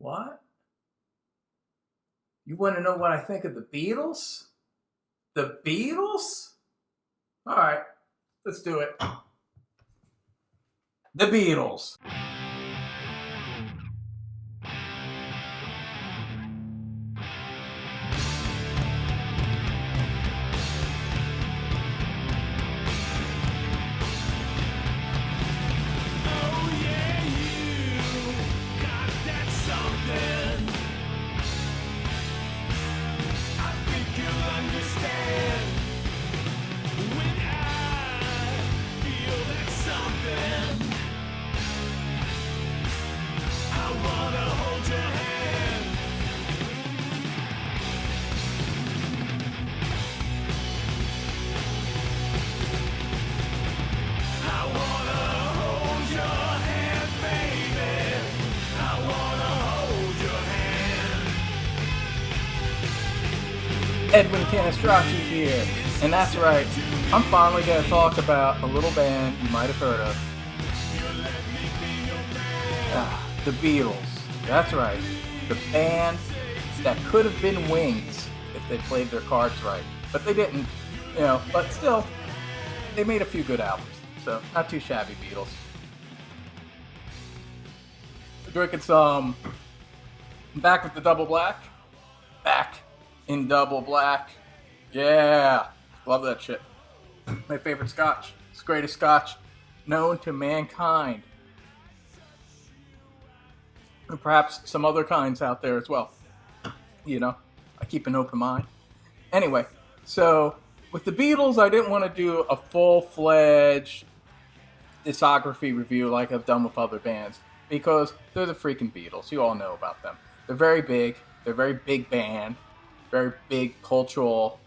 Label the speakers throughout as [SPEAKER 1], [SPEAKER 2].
[SPEAKER 1] What? You want to know what I think of the Beatles? The Beatles? All right, let's do it. The Beatles. Edwin Canistracci here, and that's right, I'm finally going to talk about a little band you might have heard of. The Beatles. That's right, the band that could have been Wings if they played their cards right, but they didn't, but still, they made a few good albums, so not too shabby, Beatles. Drinking some Back with the Double Black. Back in Double Black. Yeah. Love that shit. My favorite scotch. It's the greatest scotch known to mankind. And perhaps some other kinds out there as well. I keep an open mind. Anyway, so with the Beatles, I didn't want to do a full-fledged discography review like I've done with other bands, because they're the freaking Beatles. You all know about them. They're very big. They're a very big band. Very big cultural,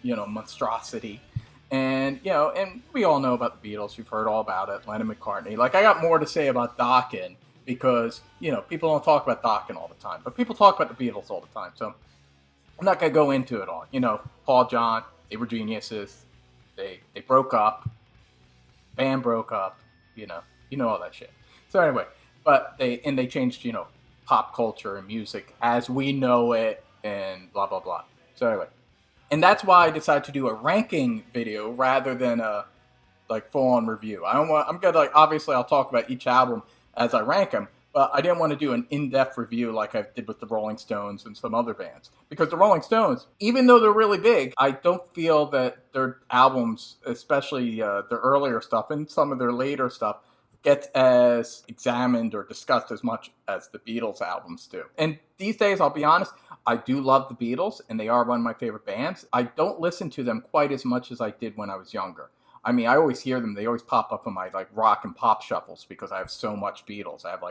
[SPEAKER 1] monstrosity. And we all know about the Beatles. You've heard all about it. Lennon, McCartney. Like, I got more to say about Dokken because, people don't talk about Dokken all the time. But people talk about the Beatles all the time. So I'm not going to go into it all. Paul, John, they were geniuses. They broke up. Band broke up. You know all that shit. So anyway, but they changed, pop culture and music as we know it. And blah, blah, blah. So anyway, and that's why I decided to do a ranking video rather than a full-on review. I'm gonna obviously I'll talk about each album as I rank them, but I didn't want to do an in-depth review like I did with the Rolling Stones and some other bands, because the Rolling Stones, even though they're really big, I don't feel that their albums, especially their earlier stuff and some of their later stuff, gets as examined or discussed as much as the Beatles albums do. And these days, I'll be honest, I do love the Beatles, and they are one of my favorite bands. I don't listen to them quite as much as I did when I was younger. I mean, I always hear them. They always pop up in my rock and pop shuffles because I have so much Beatles. I have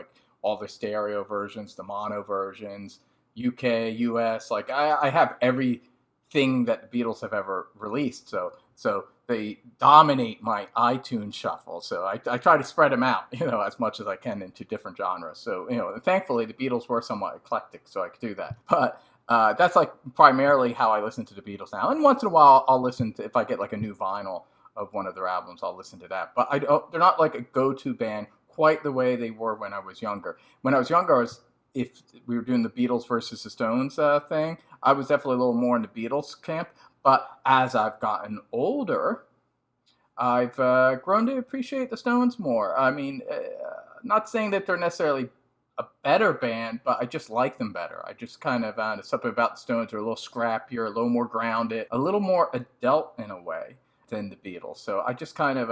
[SPEAKER 1] all the stereo versions, the mono versions, UK, US. I have everything that the Beatles have ever released. So they dominate my iTunes shuffle. So I try to spread them out, as much as I can into different genres. So, thankfully the Beatles were somewhat eclectic, so I could do that. But that's primarily how I listen to the Beatles now. And once in a while I'll listen to, if I get a new vinyl of one of their albums, I'll listen to that. But they're not a go-to band quite the way they were when I was younger. When I was younger, if we were doing the Beatles versus the Stones thing, I was definitely a little more in the Beatles camp. But as I've gotten older, I've grown to appreciate the Stones more. I mean, not saying that they're necessarily a better band, but I just like them better. I just kind of, something about the Stones are a little scrappier, a little more grounded, a little more adult in a way than the Beatles. So I just kind of,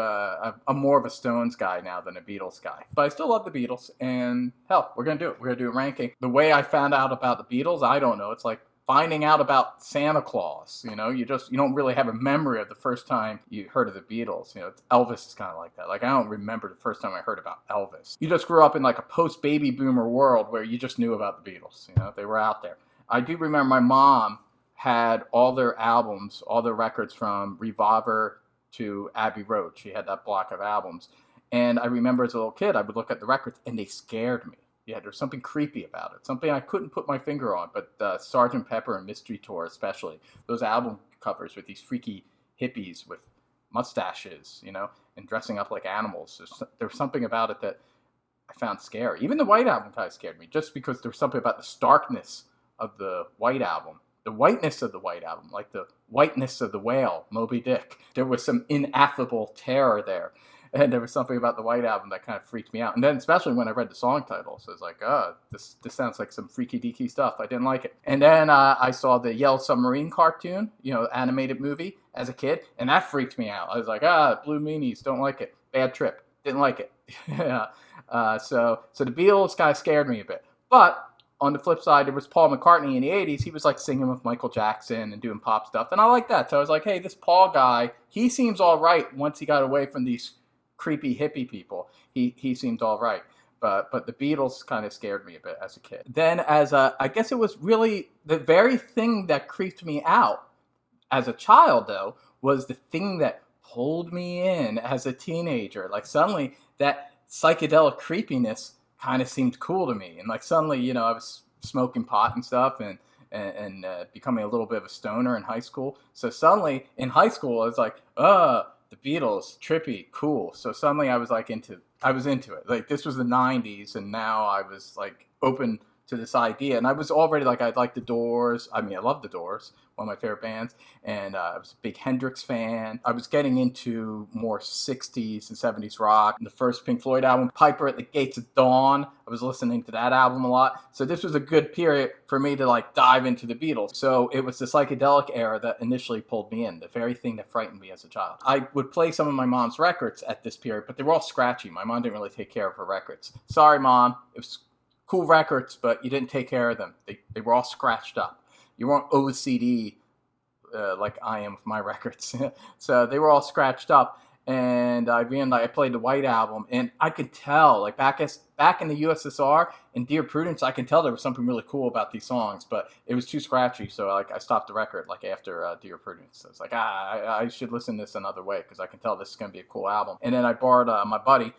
[SPEAKER 1] I'm more of a Stones guy now than a Beatles guy. But I still love the Beatles, and hell, we're going to do it. We're going to do a ranking. The way I found out about the Beatles, I don't know. It's like finding out about Santa Claus. You don't really have a memory of the first time you heard of the Beatles. Elvis is kind of like that. I don't remember the first time I heard about Elvis. You just grew up in a post-baby boomer world where you just knew about the Beatles. They were out there. I do remember my mom had all their albums, all their records from Revolver to Abbey Road. She had that block of albums. And I remember as a little kid, I would look at the records and they scared me. Yeah, there's something creepy about it. Something I couldn't put my finger on, but Sgt. Pepper and Mystery Tour especially. Those album covers with these freaky hippies with mustaches, and dressing up like animals. There's something about it that I found scary. Even the White Album kind of scared me, just because there was something about the starkness of the White Album, the whiteness of the White Album, like the whiteness of the whale, Moby Dick. There was some ineffable terror there. And there was something about the White Album that kind of freaked me out. And then especially when I read the song titles, I was like, oh, this sounds like some freaky deaky stuff. I didn't like it. And then I saw the Yellow Submarine cartoon, animated movie as a kid, and that freaked me out. I was like, blue meanies, don't like it. Bad trip, didn't like it. Yeah. So the Beatles kind of scared me a bit. But on the flip side, there was Paul McCartney in the 80s. He was like singing with Michael Jackson and doing pop stuff. And I like that. So I was like, hey, this Paul guy, he seems all right once he got away from these creepy hippie people. He seemed all right. But the Beatles kind of scared me a bit as a kid. Then I guess it was really the very thing that creeped me out as a child, though, was the thing that pulled me in as a teenager. Like suddenly that psychedelic creepiness kind of seemed cool to me. And like suddenly, I was smoking pot and stuff and becoming a little bit of a stoner in high school. So suddenly in high school, I was like, the Beatles, trippy, cool. So suddenly I was into it. Like this was the 90s, and now I was like open to this idea. And I was already like, I like the Doors. I mean, I love the Doors, one of my favorite bands. And I was a big Hendrix fan. I was getting into more 60s and 70s rock. The first Pink Floyd album, Piper at the Gates of Dawn, I was listening to that album a lot. So this was a good period for me to like dive into the Beatles. So it was the psychedelic era that initially pulled me in, the very thing that frightened me as a child. I would play some of my mom's records at this period, but they were all scratchy. My mom didn't really take care of her records. Sorry, Mom. It was cool records, but you didn't take care of them. They were all scratched up. You weren't OCD like I am with my records. So they were all scratched up. And I played the White Album, and I could tell, like back in the USSR in Dear Prudence, I can tell there was something really cool about these songs, but it was too scratchy, so like I stopped the record like after Dear Prudence. I was like, I should listen to this another way because I can tell this is going to be a cool album. And then I borrowed my buddy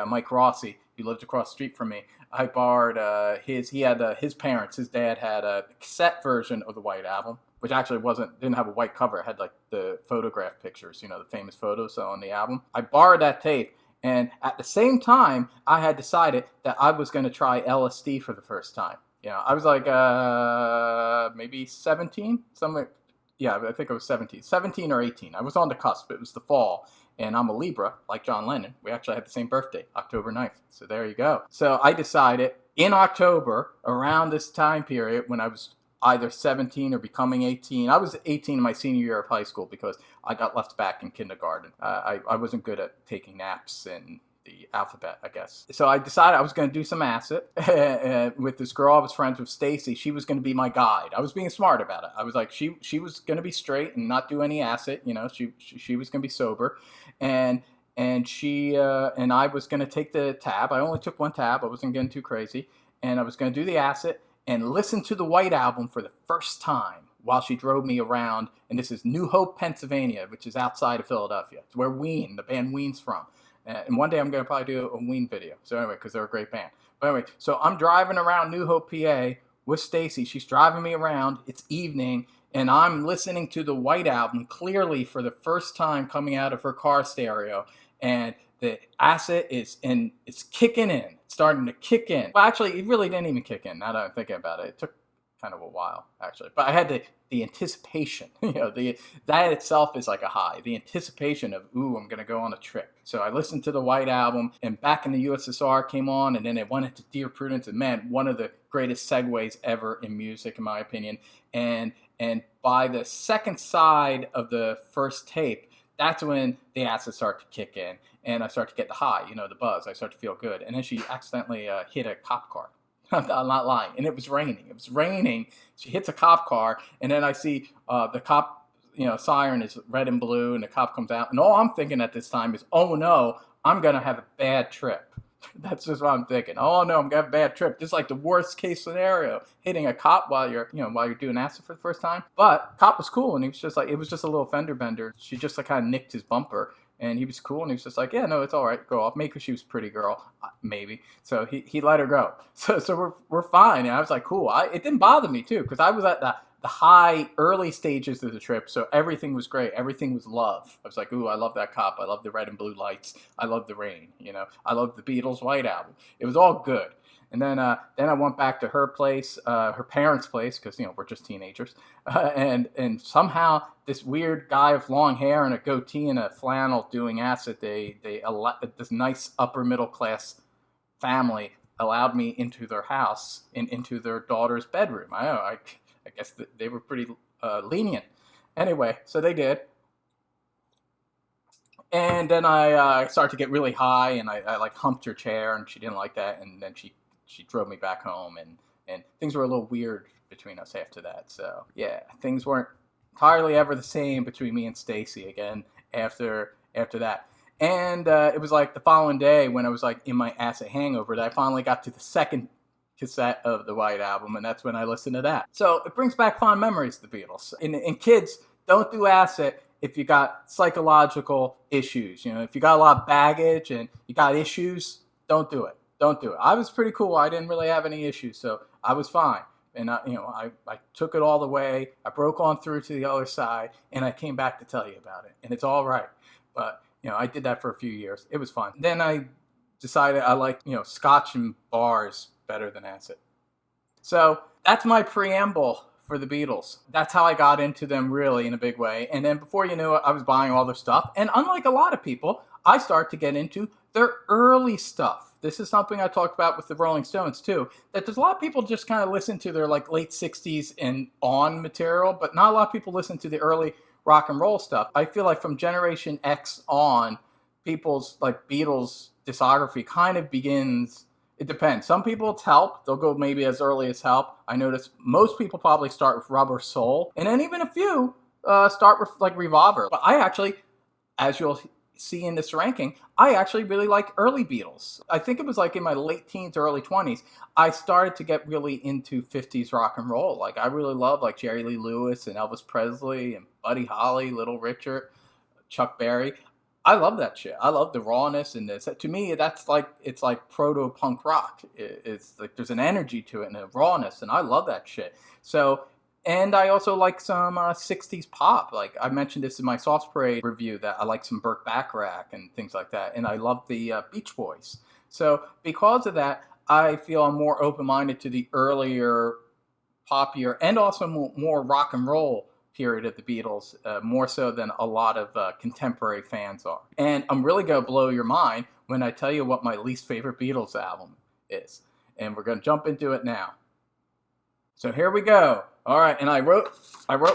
[SPEAKER 1] Mike Rossi, who lived across the street from me. I borrowed his parents, his dad had a cassette version of the White Album, which actually didn't have a white cover. It had like the photograph pictures, the famous photos on the album. I borrowed that tape, and at the same time, I had decided that I was going to try LSD for the first time. I was like maybe 17, somewhere. Yeah, I think I was 17 or 18. I was on the cusp. It was the fall. And I'm a Libra, like John Lennon. We actually had the same birthday, October 9th. So there you go. So I decided in October, around this time period, when I was either 17 or becoming 18. I was 18 in my senior year of high school because I got left back in kindergarten. I wasn't good at taking naps and the alphabet, I guess. So I decided I was going to do some acid with this girl I was friends with, Stacy. She was going to be my guide. I was being smart about it. I was like, she was going to be straight and not do any acid. She was going to be sober, and she and I was going to take the tab. I only took one tab. I wasn't getting too crazy, and I was going to do the acid and listen to the White Album for the first time while she drove me around. And this is New Hope, Pennsylvania, which is outside of Philadelphia. It's where the band Ween's from. And one day I'm going to probably do a Ween video. So anyway, because they're a great band. But anyway, so I'm driving around New Hope, PA with Stacy. She's driving me around. It's evening. And I'm listening to the White Album clearly for the first time coming out of her car stereo. And the acid it's kicking in. It's starting to kick in. Well, actually, it really didn't even kick in. Now that I'm thinking about it. It took kind of a while, actually. But I had the anticipation. That itself is like a high. The anticipation of, ooh, I'm going to go on a trip. So I listened to the White Album, and Back in the USSR came on, and then it went into Dear Prudence, and man, one of the greatest segues ever in music, in my opinion. And by the second side of the first tape, that's when the acid started to kick in, and I started to get the high, the buzz. I started to feel good. And then she accidentally hit a cop car. I'm not lying. And it was raining. She hits a cop car, and then I see the cop, siren is red and blue, and the cop comes out. And all I'm thinking at this time is, oh no, I'm going to have a bad trip. That's just what I'm thinking. Oh no, I'm going to have a bad trip. This is like the worst case scenario, hitting a cop while you're doing acid for the first time. But cop was cool, and he was just like, it was just a little fender bender. She just like kind of nicked his bumper. And he was cool, and he was just like, yeah, no, it's all right, go off. Maybe she was a pretty girl, maybe. So he let her go. So we're fine. And I was like, cool. It didn't bother me, too, because I was at the high early stages of the trip, so everything was great. Everything was love. I was like, ooh, I love that cop. I love the red and blue lights. I love the rain. I love the Beatles' White Album. It was all good. And then I went back to her place, her parents' place, because we're just teenagers, and somehow this weird guy with long hair and a goatee and a flannel doing acid, this nice upper middle class family allowed me into their house and into their daughter's bedroom. I don't know, I guess they were pretty lenient. Anyway, so they did. And then I started to get really high, and I like humped her chair, and she didn't like that. And then she drove me back home, and things were a little weird between us after that. So yeah, things weren't entirely ever the same between me and Stacy again after that. And it was like the following day when I was like in my acid hangover that I finally got to the second cassette of the White Album, and that's when I listened to that. So it brings back fond memories of the Beatles. And kids, don't do acid if you got psychological issues. If you got a lot of baggage and you got issues, don't do it. Don't do it. I was pretty cool. I didn't really have any issues, so I was fine. And I took it all the way. I broke on through to the other side, and I came back to tell you about it. And it's all right. But I did that for a few years. It was fun. Then I decided I like scotch and bars better than acid. So that's my preamble for the Beatles. That's how I got into them really in a big way. And then before you knew it, I was buying all their stuff. And unlike a lot of people, I started to get into their early stuff. This is something I talked about with the Rolling Stones too, that there's a lot of people just kind of listen to their like late 60s and on material, but not a lot of people listen to the early rock and roll stuff. I feel like from Generation X on, people's like Beatles discography kind of begins. It depends. Some people it's Help. They'll go maybe as early as Help. I notice most people probably start with Rubber Soul, and then even a few start with like Revolver. But I actually, as you'll see in this ranking, I actually really like early Beatles. I think it was like in my late teens, early 20s, I started to get really into 50s rock and roll. Like I really love like Jerry Lee Lewis and Elvis Presley and Buddy Holly, Little Richard, Chuck Berry. I love that shit. I love the rawness in this. To me, that's like, it's like proto-punk rock. It's like there's an energy to it and a rawness, and I love that shit. So, and I also like some 60s pop. Like I mentioned this in my Soft Parade review that I like some Burt Bacharach and things like that. And I love the Beach Boys. So because of that, I feel I'm more open-minded to the earlier, poppier, and also more rock and roll period of the Beatles, more so than a lot of contemporary fans are. And I'm really going to blow your mind when I tell you what my least favorite Beatles album is. And we're going to jump into it now. So here we go. All right, and I wrote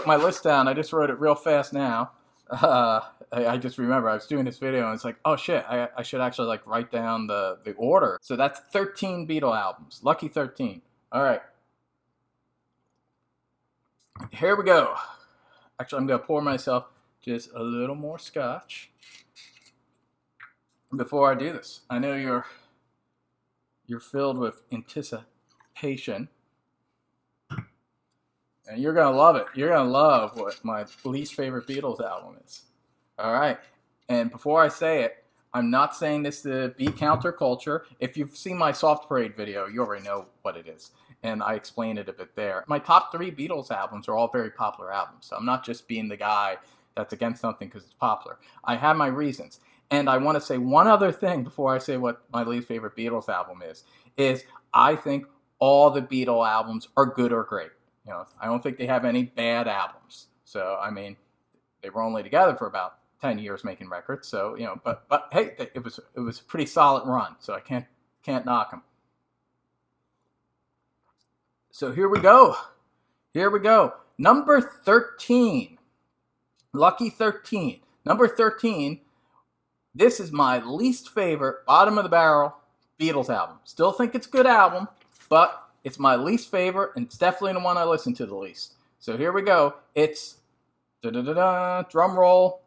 [SPEAKER 1] my list down. I just wrote it real fast now. I just remember I was doing this video and it's like, oh shit, I should actually like write down the order. So that's 13 Beatle albums. Lucky 13. All right. Here we go. Actually, I'm going to pour myself just a little more scotch before I do this. I know you're filled with anticipation. And you're going to love it. You're going to love what my least favorite Beatles album is. All right. And before I say it, I'm not saying this to be counterculture. If you've seen my Soft Parade video, you already know what it is. And I explain it a bit there. My top 3 Beatles albums are all very popular albums. So I'm not just being the guy that's against something because it's popular. I have my reasons. And I want to say one other thing before I say what my least favorite Beatles album is I think all the Beatle albums are good or great. I don't think they have any bad albums. So, I mean, they were only together for about 10 years making records. So, but hey, it was a pretty solid run. So I can't knock them. So here we go. Number 13. Lucky 13. Number 13. This is my least favorite, bottom of the barrel, Beatles album. Still think it's a good album, but it's my least favorite, and it's definitely the one I listen to the least. So here we go. It's, drum roll,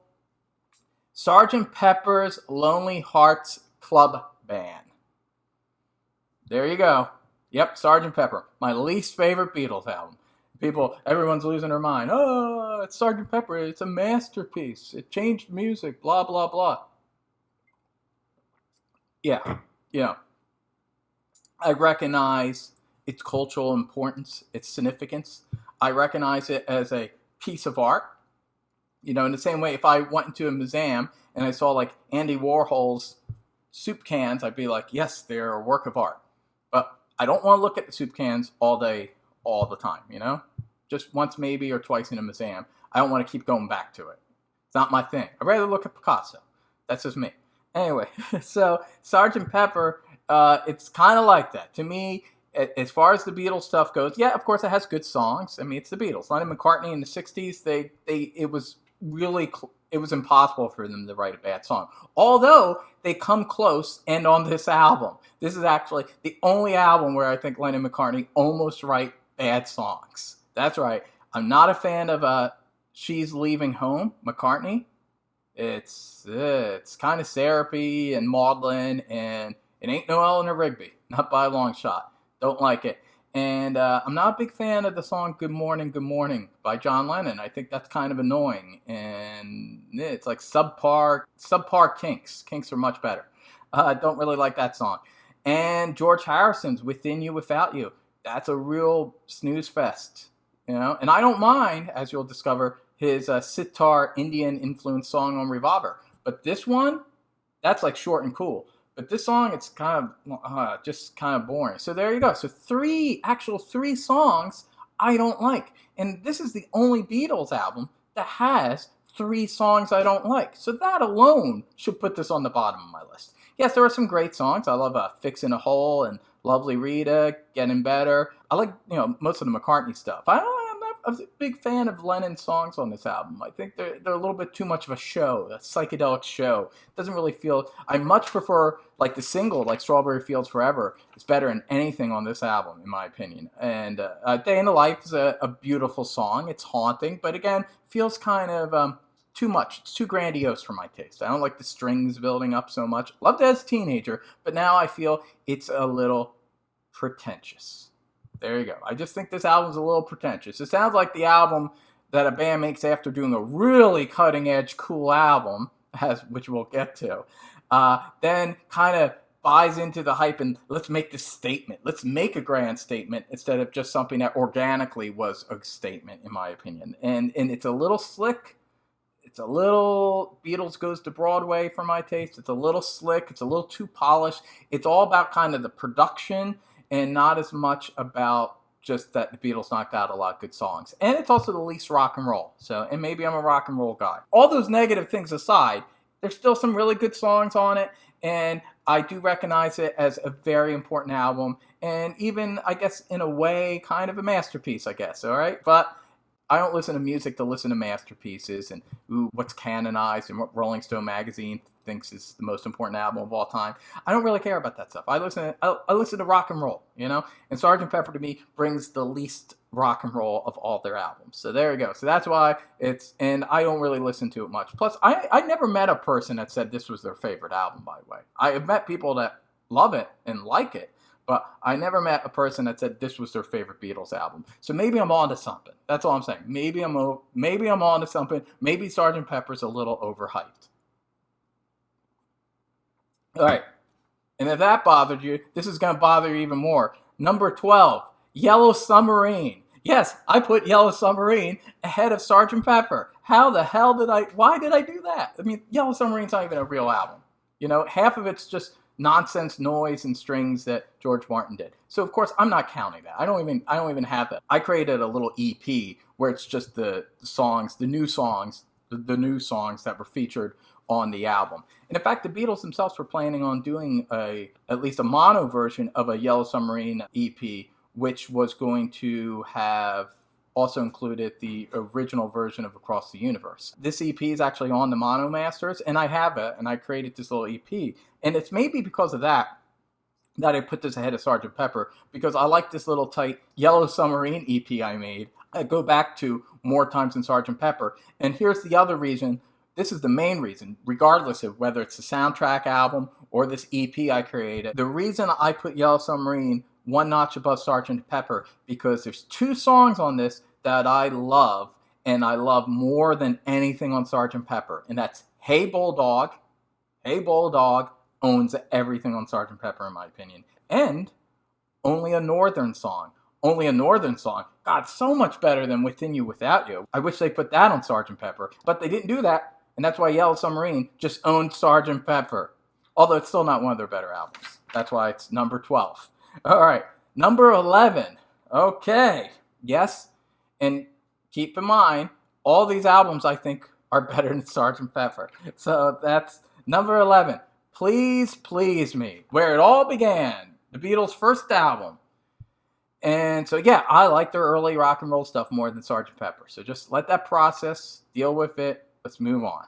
[SPEAKER 1] Sgt. Pepper's Lonely Hearts Club Band. There you go. Yep, Sgt. Pepper. My least favorite Beatles album. Everyone's losing their mind. Oh, it's Sgt. Pepper. It's a masterpiece. It changed music, blah, blah, blah. Yeah, I recognize its cultural importance, its significance. I recognize it as a piece of art. You know, in the same way, if I went into a museum and I saw like Andy Warhol's soup cans, I'd be like, yes, they're a work of art. But I don't want to look at the soup cans all day, all the time, you know? Just once maybe or twice in a museum. I don't want to keep going back to it. It's not my thing. I'd rather look at Picasso. That's just me. Anyway, so Sgt. Pepper, it's kind of like that. To me, as far as the Beatles stuff goes, yeah, of course it has good songs. I mean, it's the Beatles. Lennon and McCartney in the 60s, it was really, it was impossible for them to write a bad song. Although they come close, and on this album, this is actually the only album where I think Lennon and McCartney almost write bad songs. That's right. I'm not a fan of She's Leaving Home, McCartney. It's kind of syrupy and maudlin, and it ain't no Eleanor Rigby, not by a long shot. Don't like it. And I'm not a big fan of the song Good Morning, Good Morning by John Lennon. I think that's kind of annoying. And it's like subpar Kinks. Kinks are much better. I don't really like that song. And George Harrison's Within You, Without You. That's a real snooze fest. You know? And I don't mind, as you'll discover, his sitar Indian influenced song on Revolver. But this one, that's like short and cool. But this song, it's kind of just kind of boring. So there you go. So three songs I don't like. And this is the only Beatles album that has 3 songs I don't like. So that alone should put this on the bottom of my list. Yes, there are some great songs. I love Fixin' a Hole and Lovely Rita, Getting Better. I like, most of the McCartney stuff. I'm a big fan of Lennon's songs on this album. I think they're a little bit too much of a show, a psychedelic show. It doesn't really feel... I much prefer, like, the single, like Strawberry Fields Forever. It's better than anything on this album, in my opinion. And Day in the Life is a beautiful song. It's haunting, but again, feels kind of too much. It's too grandiose for my taste. I don't like the strings building up so much. Loved it as a teenager, but now I feel it's a little pretentious. There you go. I just think this album's a little pretentious. It sounds like the album that a band makes after doing a really cutting-edge, cool album, which we'll get to, then kind of buys into the hype and let's make this statement. Let's make a grand statement instead of just something that organically was a statement, in my opinion. And it's a little slick. It's a little Beatles Goes to Broadway for my taste. It's a little slick. It's a little too polished. It's all about kind of the production and not as much about just that the Beatles knocked out a lot of good songs. And it's also the least rock and roll. And maybe I'm a rock and roll guy. All those negative things aside, there's still some really good songs on it. And I do recognize it as a very important album. And even, I guess, in a way, kind of a masterpiece, I guess. All right? But I don't listen to music to listen to masterpieces and what's canonized and what Rolling Stone magazine thinks is the most important album of all time. I don't really care about that stuff. I listen to rock and roll, And Sgt. Pepper to me brings the least rock and roll of all their albums. So there you go. So that's why and I don't really listen to it much. Plus, I never met a person that said this was their favorite album, by the way. I have met people that love it and like it, but I never met a person that said this was their favorite Beatles album. So maybe I'm on to something. That's all I'm saying. Maybe I'm on to something. Maybe Sgt. Pepper's a little overhyped. All right. And if that bothered you, this is going to bother you even more. Number 12, Yellow Submarine. Yes, I put Yellow Submarine ahead of Sgt. Pepper. How the hell why did I do that? I mean, Yellow Submarine's not even a real album. Half of it's just nonsense noise and strings that George Martin did. So of course I'm not counting that. I don't even have that. I created a little EP where it's just the new songs that were featured on the album. And in fact, the Beatles themselves were planning on doing at least a mono version of a Yellow Submarine EP, which was going to have also included the original version of Across the Universe. This EP is actually on the Mono Masters, and I have it, and I created this little EP. And it's maybe because of that I put this ahead of Sgt. Pepper, because I like this little tight Yellow Submarine EP I made. I go back to more times than Sgt. Pepper. And here's the other reason. This is the main reason, regardless of whether it's a soundtrack album or this EP I created. The reason I put Yellow Submarine one notch above Sgt. Pepper, because there's 2 songs on this that I love, and I love more than anything on Sgt. Pepper. And that's Hey Bulldog. Hey Bulldog owns everything on Sgt. Pepper, in my opinion. And Only a Northern Song. Only a Northern Song. God, so much better than Within You, Without You. I wish they put that on Sgt. Pepper, but they didn't do that, and that's why Yellow Submarine just owned Sgt. Pepper. Although it's still not one of their better albums. That's why it's number 12. All right, number 11. Okay, yes, and keep in mind, all these albums I think are better than Sgt. Pepper. So that's number 11. Please Please Me, where it all began. The Beatles' first album. And so, yeah, I like their early rock and roll stuff more than Sgt. Pepper. So just let that process, deal with it, let's move on.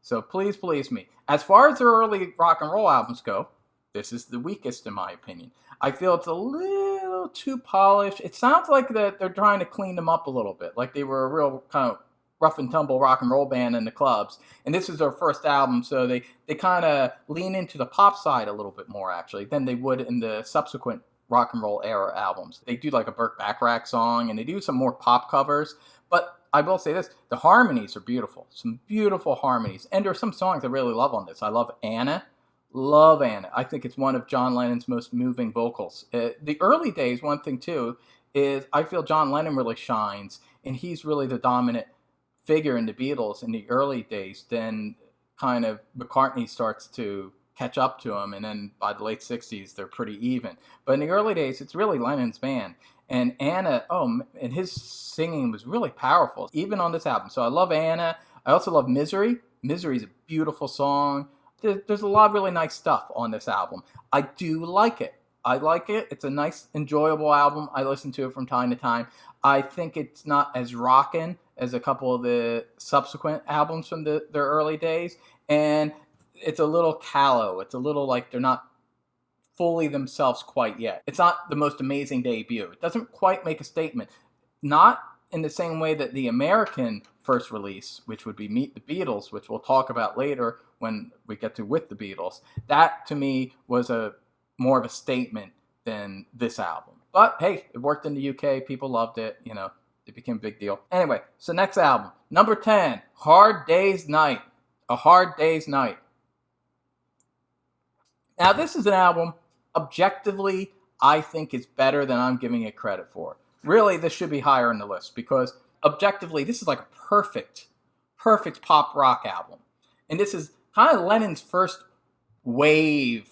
[SPEAKER 1] So Please Please Me. As far as their early rock and roll albums go, this is the weakest in my opinion. I feel it's a little too polished. It sounds like that they're trying to clean them up a little bit, like they were a real kind of rough and tumble rock and roll band in the clubs. And this is their first album, so they kind of lean into the pop side a little bit more, actually, than they would in the subsequent rock and roll era albums. They do like a Burt Bacharach song, and they do some more pop covers. But I will say this, the harmonies are beautiful. Some beautiful harmonies. And there are some songs I really love on this. I love Anna. Love Anna. I think it's one of John Lennon's most moving vocals. The early days, one thing too, is I feel John Lennon really shines, and he's really the dominant figure in the Beatles in the early days. Then kind of McCartney starts to catch up to him, and then by the late 60s, they're pretty even. But in the early days, it's really Lennon's band. And Anna, and his singing was really powerful, even on this album. So I love Anna. I also love Misery. Misery is a beautiful song. There's a lot of really nice stuff on this album. I do like it. I like it. It's a nice, enjoyable album. I listen to it from time to time. I think it's not as rockin' as a couple of the subsequent albums from their early days. And it's a little callow. It's a little like they're not fully themselves quite yet. It's not the most amazing debut. It doesn't quite make a statement. Not in the same way that the American first release, which would be Meet the Beatles, which we'll talk about later when we get to With the Beatles, that to me was more of a statement than this album. But hey, it worked in the UK. People loved it. It became a big deal. Anyway, so next album, number 10, Hard Day's Night. A Hard Day's Night. Now, this is an album, objectively, I think is better than I'm giving it credit for. Really, this should be higher on the list because objectively, this is like a perfect pop rock album. And this is kind of Lennon's first wave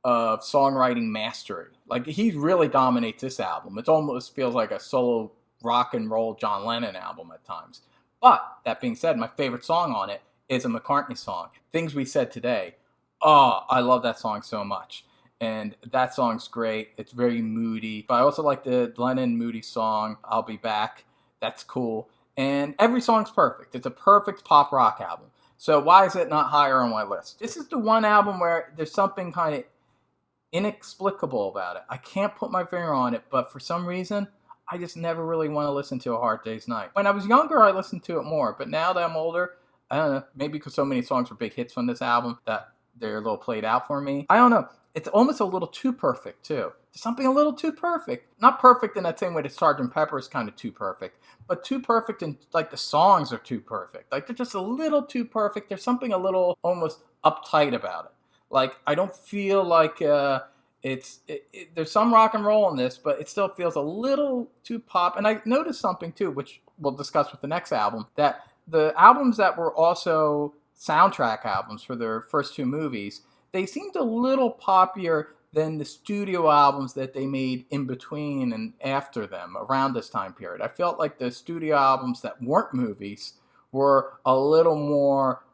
[SPEAKER 1] of songwriting mastery. Like, he really dominates this album. It almost feels like a solo rock and roll John Lennon album at times. But, that being said, my favorite song on it is a McCartney song, Things We Said Today. Oh, I love that song so much. And that song's great. It's very moody. But I also like the Lennon moody song, I'll Be Back. That's cool. And every song's perfect. It's a perfect pop rock album. So why is it not higher on my list? This is the one album where there's something kind of inexplicable about it. I can't put my finger on it, but for some reason, I just never really want to listen to A Hard Day's Night. When I was younger, I listened to it more. But now that I'm older, I don't know, maybe because so many songs were big hits from this album that they're a little played out for me. I don't know. It's almost a little too perfect, too. Something a little too perfect. Not perfect in that same way that Sgt. Pepper is kind of too perfect, but too perfect in, like, the songs are too perfect. Like, they're just a little too perfect. There's something a little almost uptight about it. Like, I don't feel like there's some rock and roll in this, but it still feels a little too pop. And I noticed something, too, which we'll discuss with the next album, that the albums that were also soundtrack albums for their first two movies, they seemed a little poppier than the studio albums that they made in between and after them around this time period. I felt like the studio albums that weren't movies were a little more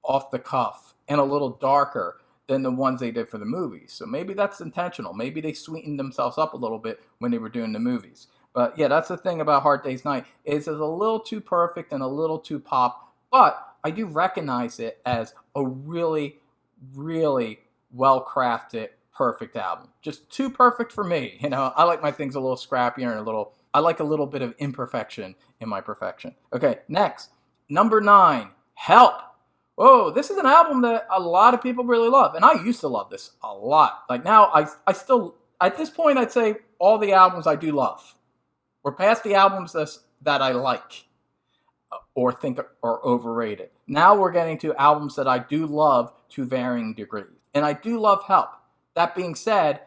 [SPEAKER 1] off the cuff and a little darker than the ones they did for the movies. So maybe that's intentional. Maybe they sweetened themselves up a little bit when they were doing the movies. But yeah, that's the thing about Hard Day's Night. It's a little too perfect and a little too pop, but I do recognize it as a really, really well-crafted, perfect album. Just too perfect for me. I like my things a little scrappier and I like a little bit of imperfection in my perfection. Okay, next. Number 9, Help. Whoa, this is an album that a lot of people really love. And I used to love this a lot. Like now, I still, at this point, I'd say all the albums I do love. We're past the albums that I like or think are overrated. Now we're getting to albums that I do love to varying degrees. And I do love Help. That being said,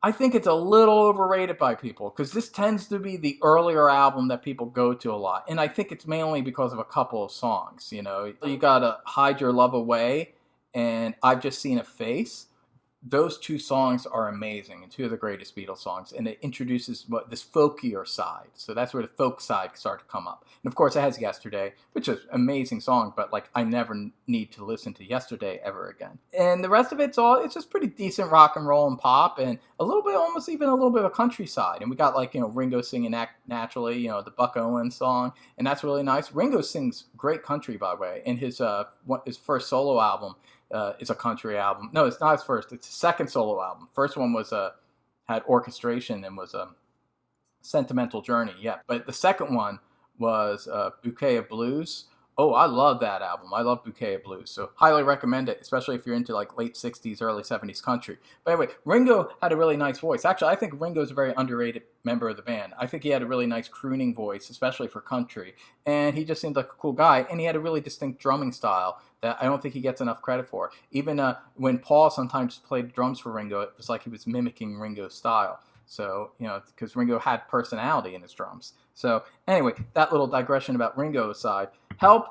[SPEAKER 1] I think it's a little overrated by people because this tends to be the earlier album that people go to a lot. And I think it's mainly because of a couple of songs. You got to Hide Your Love Away and I've Just Seen a Face. Those two songs are amazing and two of the greatest Beatles songs, and it introduces this folkier side. So that's where the folk side started to come up. And of course, it has Yesterday, which is an amazing song, but like I never need to listen to Yesterday ever again. And the rest of it's just pretty decent rock and roll and pop, and a little bit, almost even a little bit of a country side. And we got like Ringo singing Naturally, the Buck Owens song, and that's really nice. Ringo sings great country, by the way, in his first solo album. Is a country album. No, it's not his first. It's his second solo album. First one was had orchestration and was a Sentimental Journey. Yeah, but the second one was Bouquet of Blues. Oh, I love that album. I love Bouquet of Blues. So highly recommend it, especially if you're into like late 60s, early 70s country. But anyway, Ringo had a really nice voice. Actually, I think Ringo's a very underrated member of the band. I think he had a really nice crooning voice, especially for country. And he just seemed like a cool guy. And he had a really distinct drumming style that I don't think he gets enough credit for. Even when Paul sometimes played drums for Ringo, it was like he was mimicking Ringo's style. So, because Ringo had personality in his drums. So, anyway, that little digression about Ringo aside. Help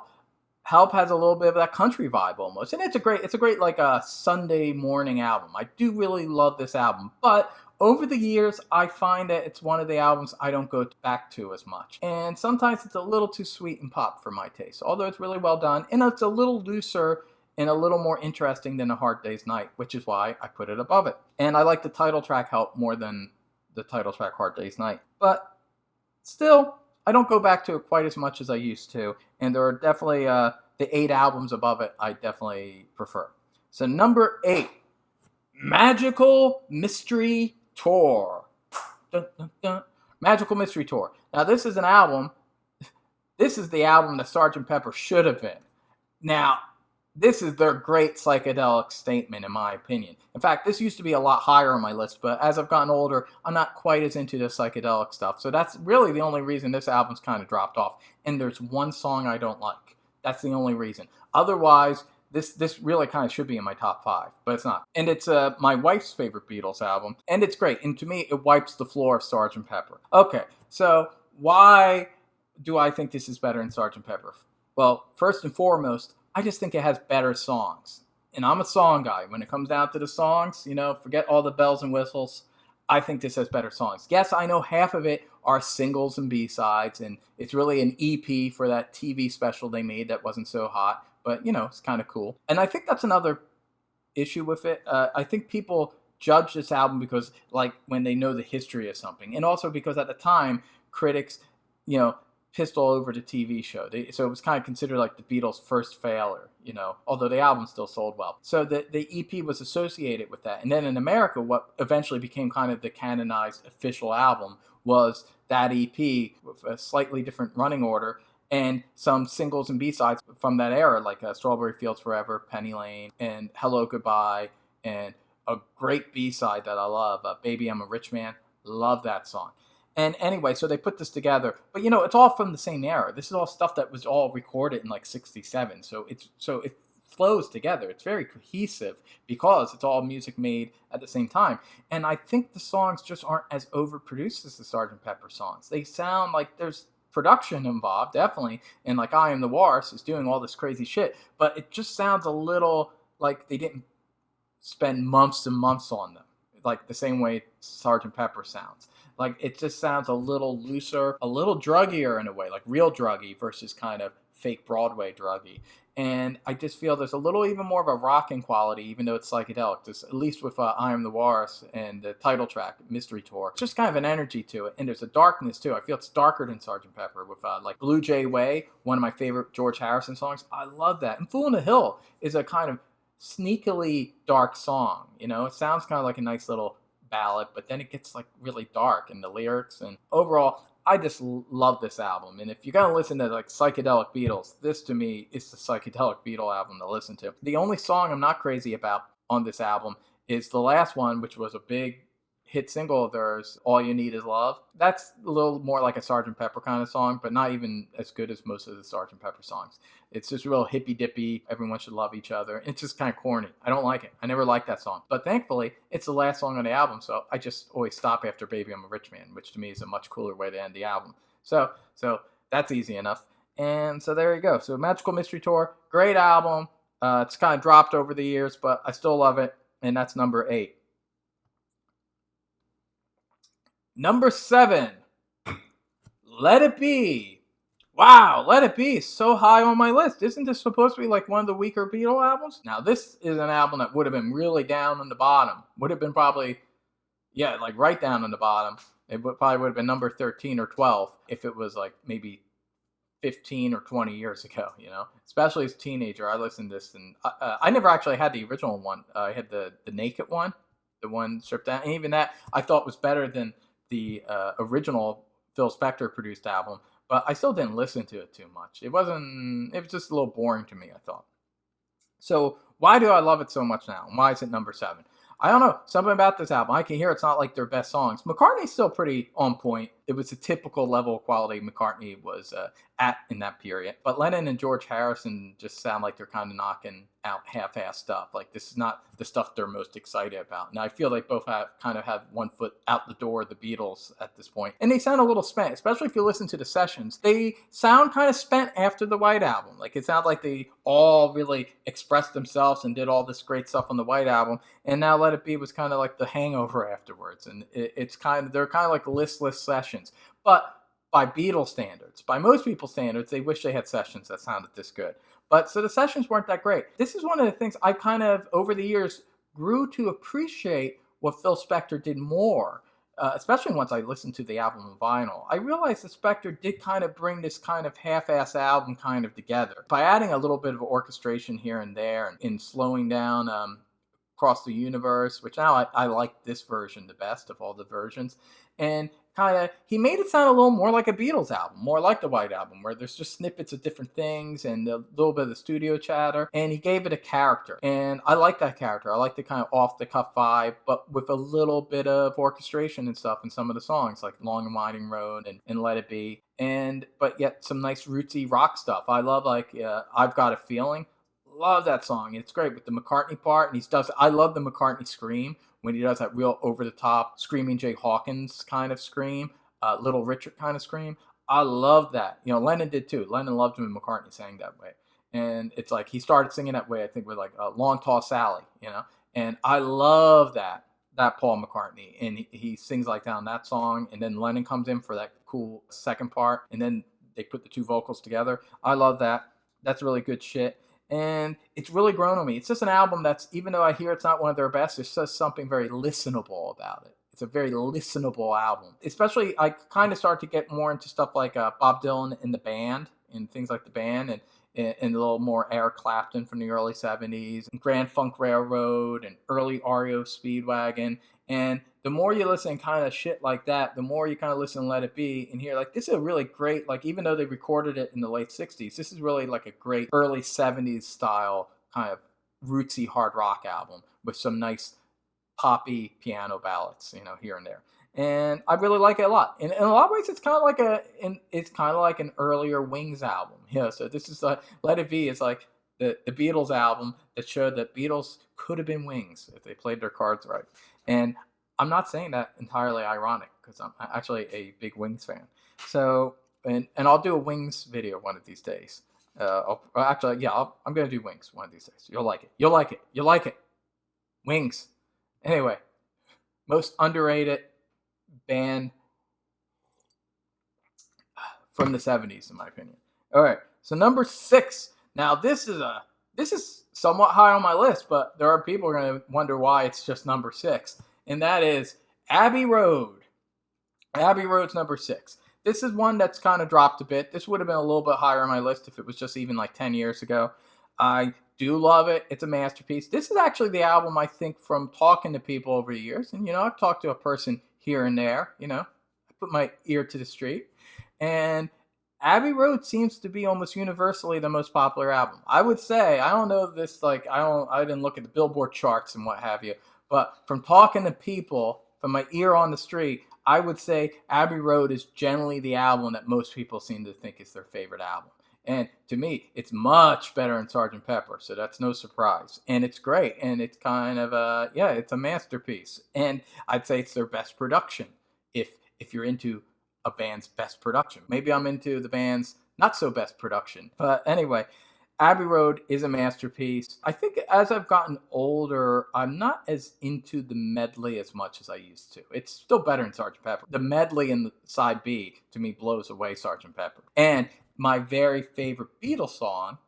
[SPEAKER 1] has a little bit of that country vibe almost. And it's a great like a Sunday morning album. I do really love this album. But over the years, I find that it's one of the albums I don't go back to as much. And sometimes it's a little too sweet and pop for my taste. Although it's really well done. And it's a little looser and a little more interesting than A Hard Day's Night, which is why I put it above it. And I like the title track Help more than the title track Hard Day's Night. But still, I don't go back to it quite as much as I used to, and there are definitely the 8 albums above it I definitely prefer. So number 8, Magical Mystery Tour. Dun, dun, dun. Magical Mystery Tour. Now this is the album that Sgt. Pepper should have been. Now, this is their great psychedelic statement, in my opinion. In fact, this used to be a lot higher on my list, but as I've gotten older, I'm not quite as into the psychedelic stuff. So that's really the only reason this album's kind of dropped off. And there's one song I don't like. That's the only reason. Otherwise, this really kind of should be in my top 5, but it's not. And it's my wife's favorite Beatles album, and it's great. And to me, it wipes the floor of Sgt. Pepper. Okay, so why do I think this is better than Sgt. Pepper? Well, first and foremost, I just think it has better songs. And I'm a song guy. When it comes down to the songs, forget all the bells and whistles. I think this has better songs. Yes, I know half of it are singles and B-sides, and it's really an EP for that TV special they made that wasn't so hot. But, it's kind of cool. And I think that's another issue with it. I think people judge this album because, like, when they know the history of something. And also because at the time, critics, pissed all over the TV show. So it was kind of considered like the Beatles' first failure, although the album still sold well. So the EP was associated with that. And then in America, what eventually became kind of the canonized official album was that EP with a slightly different running order and some singles and B-sides from that era, like Strawberry Fields Forever, Penny Lane, and Hello Goodbye, and a great B-side that I love, Baby I'm a Rich Man. Love that song. And anyway, so they put this together. But, it's all from the same era. This is all stuff that was all recorded in, like, 67. So it flows together. It's very cohesive because it's all music made at the same time. And I think the songs just aren't as overproduced as the Sgt. Pepper songs. They sound like there's production involved, definitely. And, like, I Am the Walrus is doing all this crazy shit. But it just sounds a little like they didn't spend months and months on them. Like, the same way Sgt. Pepper sounds. Like, it just sounds a little looser, a little druggier in a way, like real druggy versus kind of fake Broadway druggy. And I just feel there's a little even more of a rocking quality, even though it's psychedelic. There's, at least with I Am the Walrus and the title track, Mystery Tour. It's just kind of an energy to it. And there's a darkness, too. I feel it's darker than Sgt. Pepper with, like, Blue Jay Way, one of my favorite George Harrison songs. I love that. And Fool on the Hill is a kind of sneakily dark song. It sounds kind of like a nice little ballad, but then it gets like really dark in the lyrics. And overall, I just love this album. And if you're gonna listen to like psychedelic Beatles, this to me is the psychedelic Beatle album to listen to. The only song I'm not crazy about on this album is the last one, which was a big hit single of theirs, All You Need Is Love. That's a little more like a Sgt. Pepper kind of song, but not even as good as most of the Sgt. Pepper songs. It's just real hippy dippy. Everyone should love each other. It's just kind of corny. I don't like it. I never liked that song. But thankfully, it's the last song on the album, so I just always stop after Baby I'm a Rich Man, which to me is a much cooler way to end the album. So that's easy enough. And so there you go. So Magical Mystery Tour, great album. It's kind of dropped over the years, but I still love it. And that's number 8. Number 7, Let It Be. Wow, Let It Be is so high on my list. Isn't this supposed to be like one of the weaker Beatle albums? Now, this is an album that would have been really down on the bottom. Would have been probably, like right down on the bottom. It probably would have been number 13 or 12 if it was like maybe 15 or 20 years ago, Especially as a teenager, I listened to this, and I never actually had the original one. I had the naked one, the one stripped down. And even that I thought was better than the original Phil Spector produced album, but I still didn't listen to it too much. It was just a little boring to me, I thought. So why do I love it so much now? Why is it number 7? I don't know. Something about this album. I can hear it's not like their best songs. McCartney's still pretty on point. It was a typical level of quality McCartney was at in that period. But Lennon and George Harrison just sound like they're kind of knocking out half-ass stuff. Like, this is not the stuff they're most excited about. And I feel like both have one foot out the door of the Beatles at this point. And they sound a little spent, especially if you listen to the sessions. They sound kind of spent after the White Album. Like, it sounds like they all really expressed themselves and did all this great stuff on the White Album. And now Let It Be was kind of like the hangover afterwards. And they're kind of like listless sessions. But by Beatles standards, by most people's standards, they wish they had sessions that sounded this good. But so the sessions weren't that great. This is one of the things I kind of, over the years, grew to appreciate what Phil Spector did more, especially once I listened to the album on vinyl. I realized that Spector did kind of bring this kind of half-ass album kind of together by adding a little bit of orchestration here and there and slowing down Across the Universe, which now I like this version the best of all the versions. And he made it sound a little more like a Beatles album, more like the White Album, where there's just snippets of different things and a little bit of the studio chatter. And he gave it a character. And I like that character. I like the kind of off-the-cuff vibe, but with a little bit of orchestration and stuff in some of the songs, like Long and Winding Road and Let It Be. But yet some nice rootsy rock stuff. I love, I've Got a Feeling. Love that song. It's great with the McCartney part. And I love the McCartney scream when he does that real over-the-top screaming Jay Hawkins kind of scream, Little Richard kind of scream. I love that. Lennon did too. Lennon loved when McCartney sang that way. And it's like he started singing that way, I think, with Long Tall Sally, And I love that Paul McCartney. And he sings like that on that song. And then Lennon comes in for that cool second part. And then they put the two vocals together. I love that. That's really good shit. And it's really grown on me. It's just an album that's, even though I hear it's not one of their best, there's just something very listenable about it. It's a very listenable album. Especially, I kind of start to get more into stuff like Bob Dylan and the band, and things like the band, and a little more Eric Clapton from the early 70s, and Grand Funk Railroad, and early REO Speedwagon. And the more you listen kind of shit like that, the more you kind of listen to Let It Be and hear, this is a really great, even though they recorded it in the late 60s, this is really a great early 70s style kind of rootsy hard rock album with some nice poppy piano ballads, here and there. And I really like it a lot. And in a lot of ways, it's kind of like an earlier Wings album. So this is Let It Be is like the Beatles album that showed that Beatles could have been Wings if they played their cards right. And I'm not saying that entirely ironic, because I'm actually a big Wings fan. So, and I'll do a Wings video one of these days. I'm going to do Wings one of these days. You'll like it. You'll like it. You'll like it. Wings. Anyway, most underrated band from the 70s, in my opinion. All right, so number 6. Now, this is somewhat high on my list, but there are people who are going to wonder why it's just number 6. And that is Abbey Road. Abbey Road's number 6. This is one that's kind of dropped a bit. This would have been a little bit higher on my list if it was just even 10 years ago. I do love it. It's a masterpiece. This is actually the album, I think, from talking to people over the years. And, I've talked to a person here and there. I put my ear to the street. And Abbey Road seems to be almost universally the most popular album. I would say, I don't know this, I didn't look at the Billboard charts and what have you, but from talking to people, from my ear on the street, I would say Abbey Road is generally the album that most people seem to think is their favorite album. And to me, it's much better than Sgt. Pepper, so that's no surprise. And it's great, and it's kind of it's a masterpiece. And I'd say it's their best production. If you're into a band's best production, maybe I'm into the band's not so best production. But anyway, Abbey Road is a masterpiece. I think as I've gotten older, I'm not as into the medley as much as I used to. It's still better than Sgt. Pepper. The medley in the side B, to me, blows away Sgt. Pepper. And my very favorite Beatles song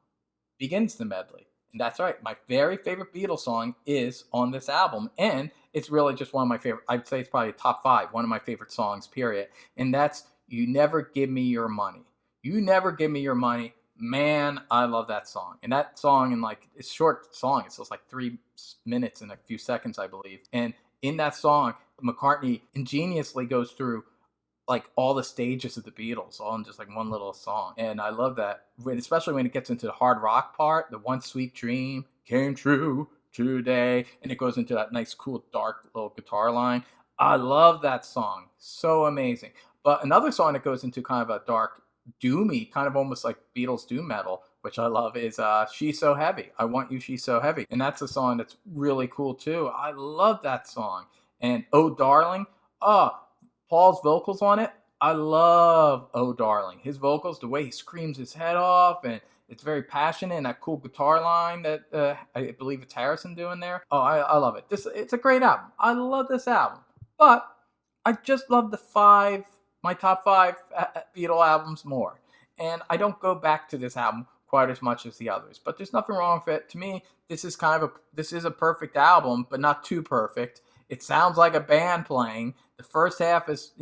[SPEAKER 1] begins the medley. And that's right. My very favorite Beatles song is on this album. And it's really just one of my favorite. I'd say it's probably top 5, one of my favorite songs, period. And that's You Never Give Me Your Money. You Never Give Me Your Money. Man, I love that song. And that song, it's a short song. It's just like 3 minutes and a few seconds, I believe. And in that song, McCartney ingeniously goes through like all the stages of the Beatles, all in just like one little song. And I love that, especially when it gets into the hard rock part, the One Sweet Dream came true today. And it goes into that nice, cool, dark little guitar line. I love that song. So amazing. But another song that goes into kind of a dark, doomy, kind of almost like Beatles doom metal, which I love, is She's So Heavy. I Want You, She's So Heavy. And that's a song that's really cool too. I love that song. And Oh Darling, Paul's vocals on it, I love Oh Darling. His vocals, the way he screams his head off, and it's very passionate, and that cool guitar line that I believe it's Harrison doing there. Oh, I love it. It's a great album. I love this album. But I just love my top 5 Beatle albums more. And I don't go back to this album quite as much as the others. But there's nothing wrong with it. To me, this is a perfect album, but not too perfect. It sounds like a band playing. The first half is,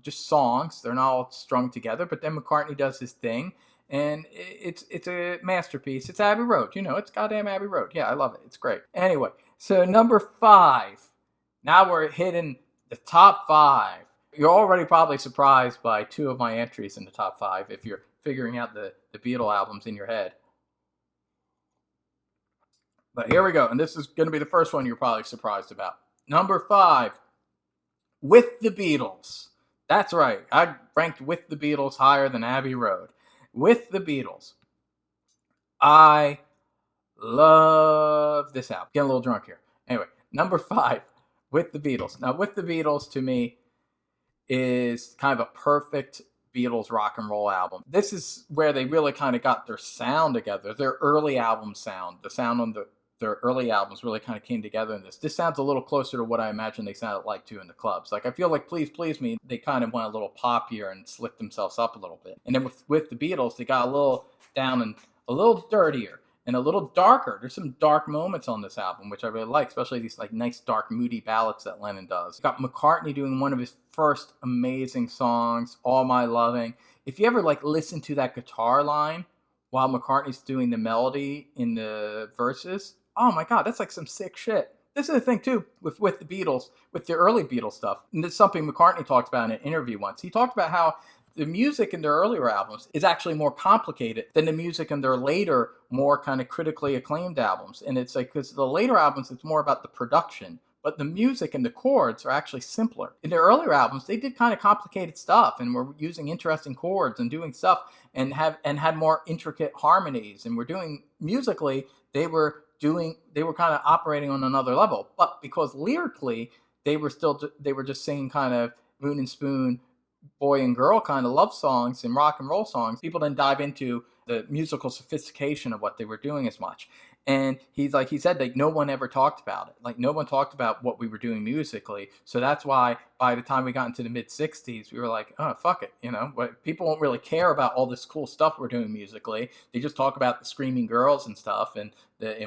[SPEAKER 1] just songs. They're not all strung together. But then McCartney does his thing. And it's a masterpiece. It's Abbey Road. It's goddamn Abbey Road. Yeah, I love it. It's great. Anyway, so number 5. Now we're hitting the top 5. You're already probably surprised by 2 of my entries in the top 5 if you're figuring out the Beatle albums in your head. But here we go. And this is going to be the first one you're probably surprised about. Number 5, With the Beatles. That's right. I ranked With the Beatles higher than Abbey Road. With the Beatles. I love this album. Getting a little drunk here. Anyway, number 5, With the Beatles. Now, With the Beatles, to me, is kind of a perfect Beatles rock and roll album. This is where they really kind of got their sound together, their early album sound. The sound on their early albums really kind of came together in this. This sounds a little closer to what I imagine they sounded like too in the clubs. Like I feel like Please Please Me, they kind of went a little poppier and slicked themselves up a little bit. And then with the Beatles, they got a little down and a little dirtier and a little darker. There's some dark moments on this album, which I really like, especially these like nice dark moody ballads that Lennon does. Got McCartney doing one of his first amazing songs, All My Loving. If you ever like listen to that guitar line while McCartney's doing the melody in the verses, oh my God, that's like some sick shit. This is the thing too with the Beatles, with the early Beatles stuff. And it's something McCartney talked about in an interview once. He talked about how the music in their earlier albums is actually more complicated than the music in their later, more kind of critically acclaimed albums. And it's like, because the later albums, it's more about the production, but the music and the chords are actually simpler. In their earlier albums, they did kind of complicated stuff and were using interesting chords and doing stuff and had more intricate harmonies. And were doing musically, they were kind of operating on another level. But because lyrically, they were just singing kind of Moon and Spoon, boy and girl kind of love songs and rock and roll songs. People didn't dive into the musical sophistication of what they were doing as much. And he said like no one ever talked about it. Like no one talked about what we were doing musically. So that's why by the time we got into the mid 60s, we were like, oh, fuck it. People won't really care about all this cool stuff we're doing musically. They just talk about the screaming girls and stuff and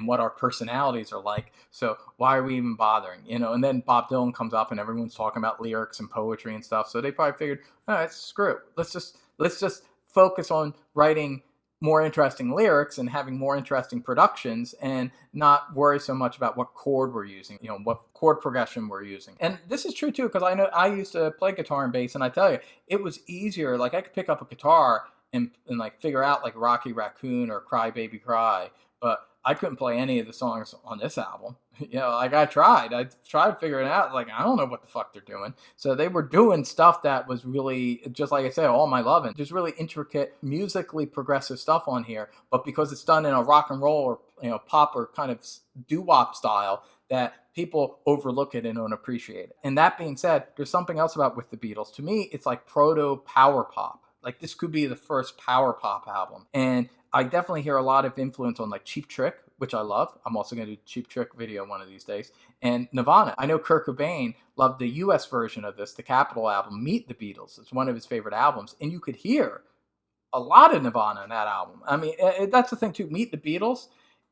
[SPEAKER 1] what our personalities are like. So why are we even bothering? And then Bob Dylan comes up and everyone's talking about lyrics and poetry and stuff. So they probably figured, all right, screw it. Let's just focus on writing more interesting lyrics and having more interesting productions and not worry so much about what chord we're using, what chord progression we're using. And this is true too, because I know I used to play guitar and bass, and I tell you, it was easier. Like I could pick up a guitar and like figure out like Rocky Raccoon or Cry Baby Cry. But I couldn't play any of the songs on this album. Like I tried figuring it out. Like, I don't know what the fuck they're doing. So they were doing stuff that was really, just like I said, all my loving. Just really intricate, musically progressive stuff on here. But because it's done in a rock and roll or pop or kind of doo-wop style, that people overlook it and don't appreciate it. And that being said, there's something else about With the Beatles. To me, it's like proto power pop. Like, this could be the first power pop album. And I definitely hear a lot of influence on like Cheap Trick, which I love. I'm also going to do Cheap Trick video one of these days. And Nirvana. I know Kurt Cobain loved the US version of this, the Capitol album, Meet the Beatles. It's one of his favorite albums. And you could hear a lot of Nirvana in that album. I mean, that's the thing too. Meet the Beatles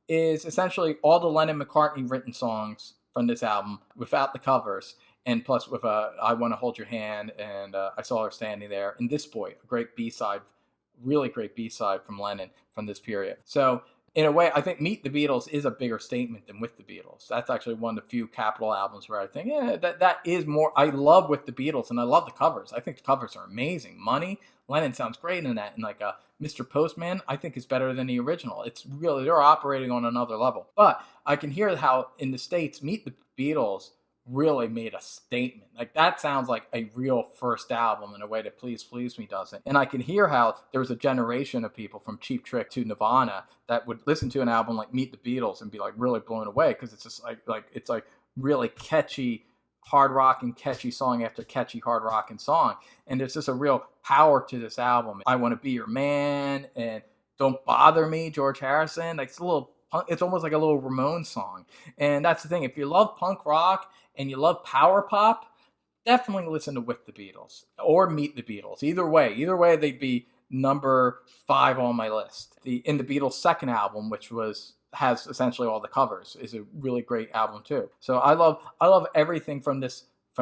[SPEAKER 1] is essentially all the Lennon-McCartney written songs from this album without the covers. And plus with I Want to Hold Your Hand and I Saw Her Standing There. And This Boy, a great B-side, really great B-side from Lennon from this period. So in a way, I think Meet the Beatles is a bigger statement than With the Beatles. That's actually one of the few Capitol albums where I think, that is more. I love With the Beatles, and I love the covers. I think the covers are amazing. Money, Lennon sounds great in that, and like Mr. Postman, I think is better than the original. It's really, they're operating on another level. But I can hear how in the States, Meet the Beatles really made a statement. Like, that sounds like a real first album in a way that Please Please Me doesn't. And I can hear how there was a generation of people from Cheap Trick to Nirvana that would listen to an album like Meet the Beatles and be like really blown away, because it's just it's like really catchy hard rocking, catchy song after catchy hard rocking song. And there's just a real power to this album. I Want to Be Your Man and Don't Bother Me, George Harrison. Like, it's almost like a little Ramones song. And that's the thing. If you love punk rock and you love power pop, definitely listen to With the Beatles or Meet the Beatles. Either way, they'd be number 5 on my list. In the Beatles' second album, which has essentially all the covers, is a really great album too. So I love everything from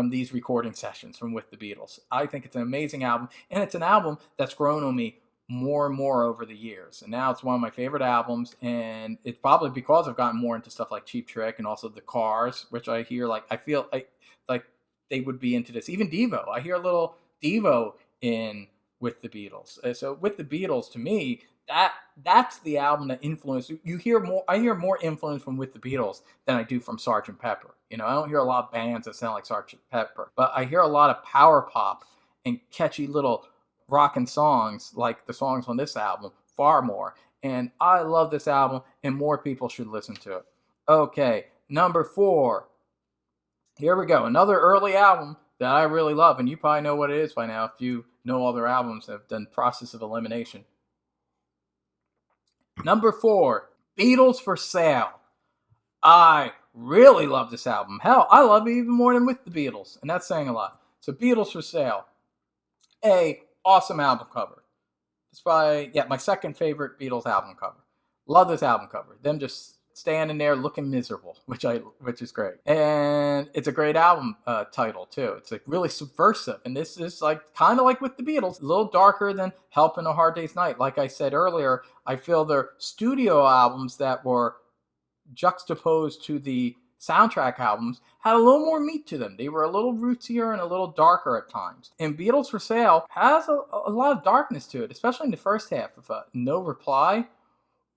[SPEAKER 1] these recording sessions from With the Beatles. I think it's an amazing album, and it's an album that's grown on me more and more over the years. And now it's one of my favorite albums, and it's probably because I've gotten more into stuff like Cheap Trick and also the Cars, which I hear I feel like they would be into this. Even Devo. I hear a little Devo in With the Beatles. So With the Beatles, to me, that's the album that influenced. I hear more influence from With the Beatles than I do from Sgt. Pepper. I don't hear a lot of bands that sound like Sgt. Pepper, but I hear a lot of power pop and catchy little rockin' songs like the songs on this album far more. And I love this album, and more people should listen to it. Okay, number 4. Here we go. Another early album that I really love, and you probably know what it is by now if you know all their albums that have done Process of Elimination. Number 4, Beatles for Sale. I really love this album. Hell, I love it even more than With the Beatles, and that's saying a lot. So Beatles for Sale. Awesome album cover. It's probably, my second favorite Beatles album cover. Love this album cover. Them just standing there looking miserable, which is great. And it's a great album title too. It's like really subversive. And this is like kind of like With the Beatles, a little darker than Helping a Hard Day's Night. Like I said earlier, I feel their studio albums that were juxtaposed to the soundtrack albums had a little more meat to them. They were a little rootsier and a little darker at times. And Beatles for Sale has a lot of darkness to it, especially in the first half of No Reply.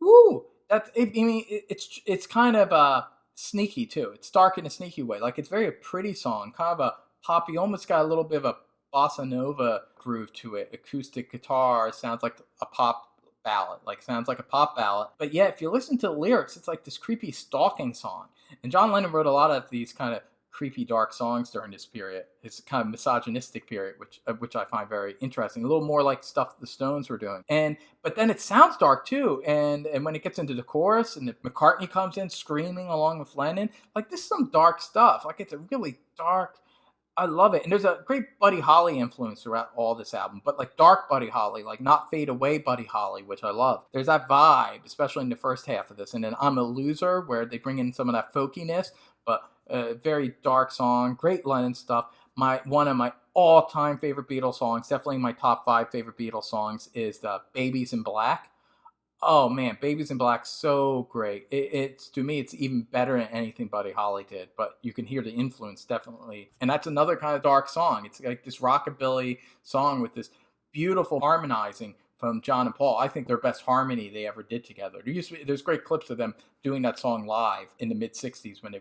[SPEAKER 1] Woo! It's kind of sneaky too. It's dark in a sneaky way. Like, it's very pretty song, kind of a poppy, almost got a little bit of a bossa nova groove to it. Acoustic guitar, sounds like a pop ballad, sounds like a pop ballad. But yeah, if you listen to the lyrics, it's like this creepy stalking song. And John Lennon wrote a lot of these kind of creepy, dark songs during this period. It's kind of misogynistic period, which I find very interesting. A little more like stuff the Stones were doing. But then it sounds dark too. And when it gets into the chorus and McCartney comes in screaming along with Lennon, this is some dark stuff. It's a really dark. I love it. And there's a great Buddy Holly influence throughout all this album, but dark Buddy Holly, not fade away Buddy Holly, which I love. There's that vibe, especially in the first half of this. And then I'm a Loser, where they bring in some of that folkiness, but a very dark song, great Lennon stuff. One of my all-time favorite Beatles songs, definitely my top 5 favorite Beatles songs, is the Babies in Black. Oh man, Babies in Black, so great. To me, it's even better than anything Buddy Holly did, but you can hear the influence definitely. And that's another kind of dark song. It's like this rockabilly song with this beautiful harmonizing from John and Paul. I think their best harmony they ever did together. There's great clips of them doing that song live in the mid '60s when they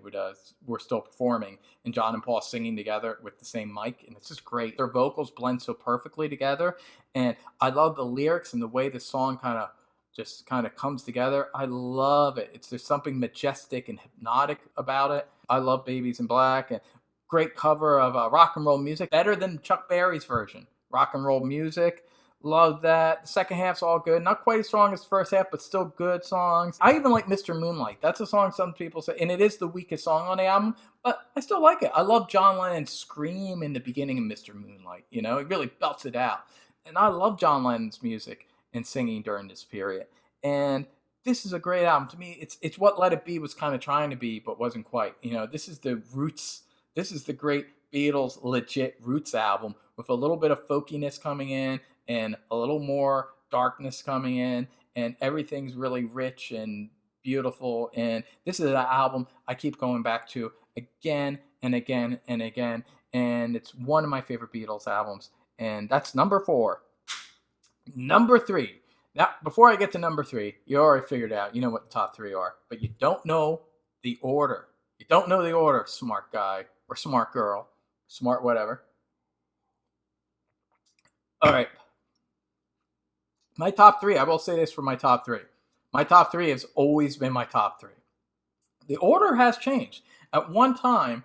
[SPEAKER 1] were still performing, and John and Paul singing together with the same mic, and it's just great. Their vocals blend so perfectly together, and I love the lyrics and the way the song kind of comes together. I love it. There's something majestic and hypnotic about it. I love Babies in Black, and great cover of Rock and Roll Music, better than Chuck Berry's version. Rock and Roll Music, love that. The second half's all good. Not quite as strong as the first half, but still good songs. I even like Mr. Moonlight. That's a song some people say, and it is the weakest song on the album, but I still like it. I love John Lennon's scream in the beginning of Mr. Moonlight. He really belts it out. And I love John Lennon's music and singing during this period. And this is a great album. To me, it's what Let It Be was kind of trying to be, but wasn't quite. This is the roots. This is the great Beatles legit roots album with a little bit of folkiness coming in and a little more darkness coming in, and everything's really rich and beautiful. And this is an album I keep going back to again and again and again. And it's one of my favorite Beatles albums. And that's number 4. Number 3. Now, before I get to number 3, you already figured out, you know what the top 3 are, but you don't know the order. You don't know the order, smart guy or smart girl, smart whatever. All right. My top 3, I will say this for my top 3. My top 3 has always been my top 3. The order has changed. At one time,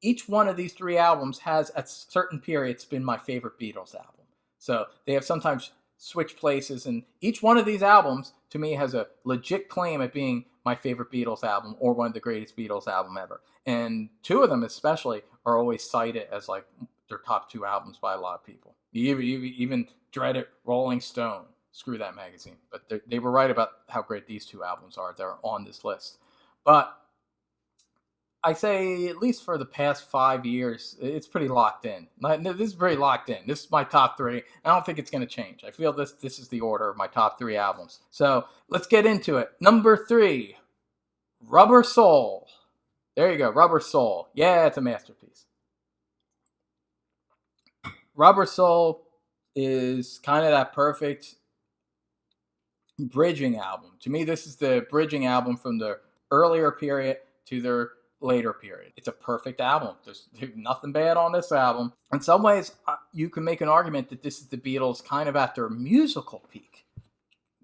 [SPEAKER 1] each one of these 3 albums has, at certain periods, been my favorite Beatles album. So they have sometimes switch places, and each one of these albums to me has a legit claim at being my favorite Beatles album or one of the greatest Beatles album ever. And 2 of them especially are always cited as like their top 2 albums by a lot of people. You even dread it, Rolling Stone. Screw that magazine. But they were right about how great these 2 albums are. They're on this list. But I say, at least for the past 5 years, it's pretty locked in. This is very locked in. This is my top 3. I don't think it's going to change. I feel this is the order of my top 3 albums. So let's get into it. Number 3, Rubber Soul. There you go, Rubber Soul. Yeah, it's a masterpiece. Rubber Soul is kind of that perfect bridging album. To me, this is the bridging album from the earlier period to their later period. It's a perfect album. There's nothing bad on this album. In some ways, you can make an argument that this is the Beatles kind of at their musical peak.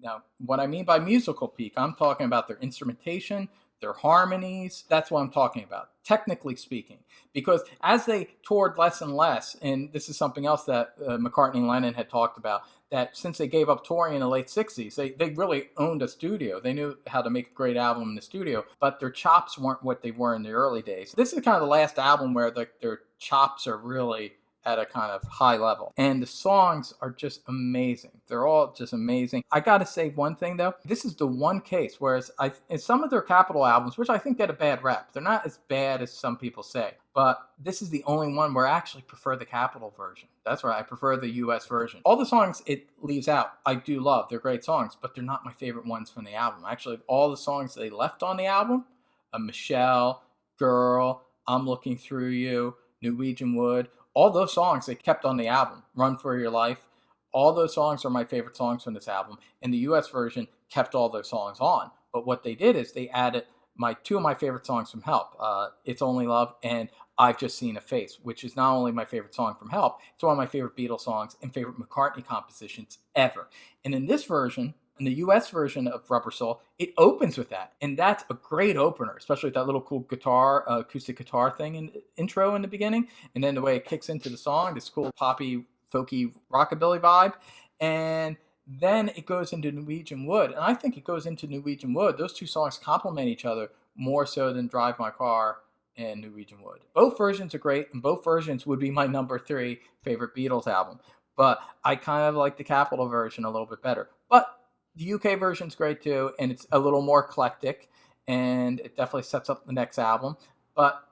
[SPEAKER 1] Now, what I mean by musical peak, I'm talking about their instrumentation, their harmonies. That's what I'm talking about, technically speaking. Because as they toured less and less, and this is something else that McCartney and Lennon had talked about, that since they gave up touring in the late 60s, they really owned a studio. They knew how to make a great album in the studio, but their chops weren't what they were in the early days. This is kind of the last album where their chops are really at a kind of high level. And the songs are just amazing. They're all just amazing. I gotta say one thing though, this is the one case, whereas in some of their Capitol albums, which I think get a bad rep, they're not as bad as some people say, but this is the only one where I actually prefer the Capitol version. That's right, I prefer the US version. All the songs it leaves out, I do love. They're great songs, but they're not my favorite ones from the album. Actually, all the songs they left on the album, Michelle, Girl, I'm Looking Through You, Norwegian Wood, all those songs they kept on the album. Run For Your Life. All those songs are my favorite songs from this album. And the US version kept all those songs on. But what they did is they added 2 of my favorite songs from Help. It's Only Love and I've Just Seen a Face, which is not only my favorite song from Help, it's one of my favorite Beatles songs and favorite McCartney compositions ever. And in this version, in the US version of Rubber Soul, it opens with that. And that's a great opener, especially with that little cool guitar, acoustic guitar thing in the intro in the beginning. And then the way it kicks into the song, this cool poppy, folky, rockabilly vibe. And then it goes into Norwegian Wood. And I think it goes into Norwegian Wood. Those 2 songs complement each other more so than Drive My Car and Norwegian Wood. Both versions are great, and both versions would be my number 3 favorite Beatles album. But I kind of like the Capitol version a little bit better. But the UK version's great too, and it's a little more eclectic, and it definitely sets up the next album. But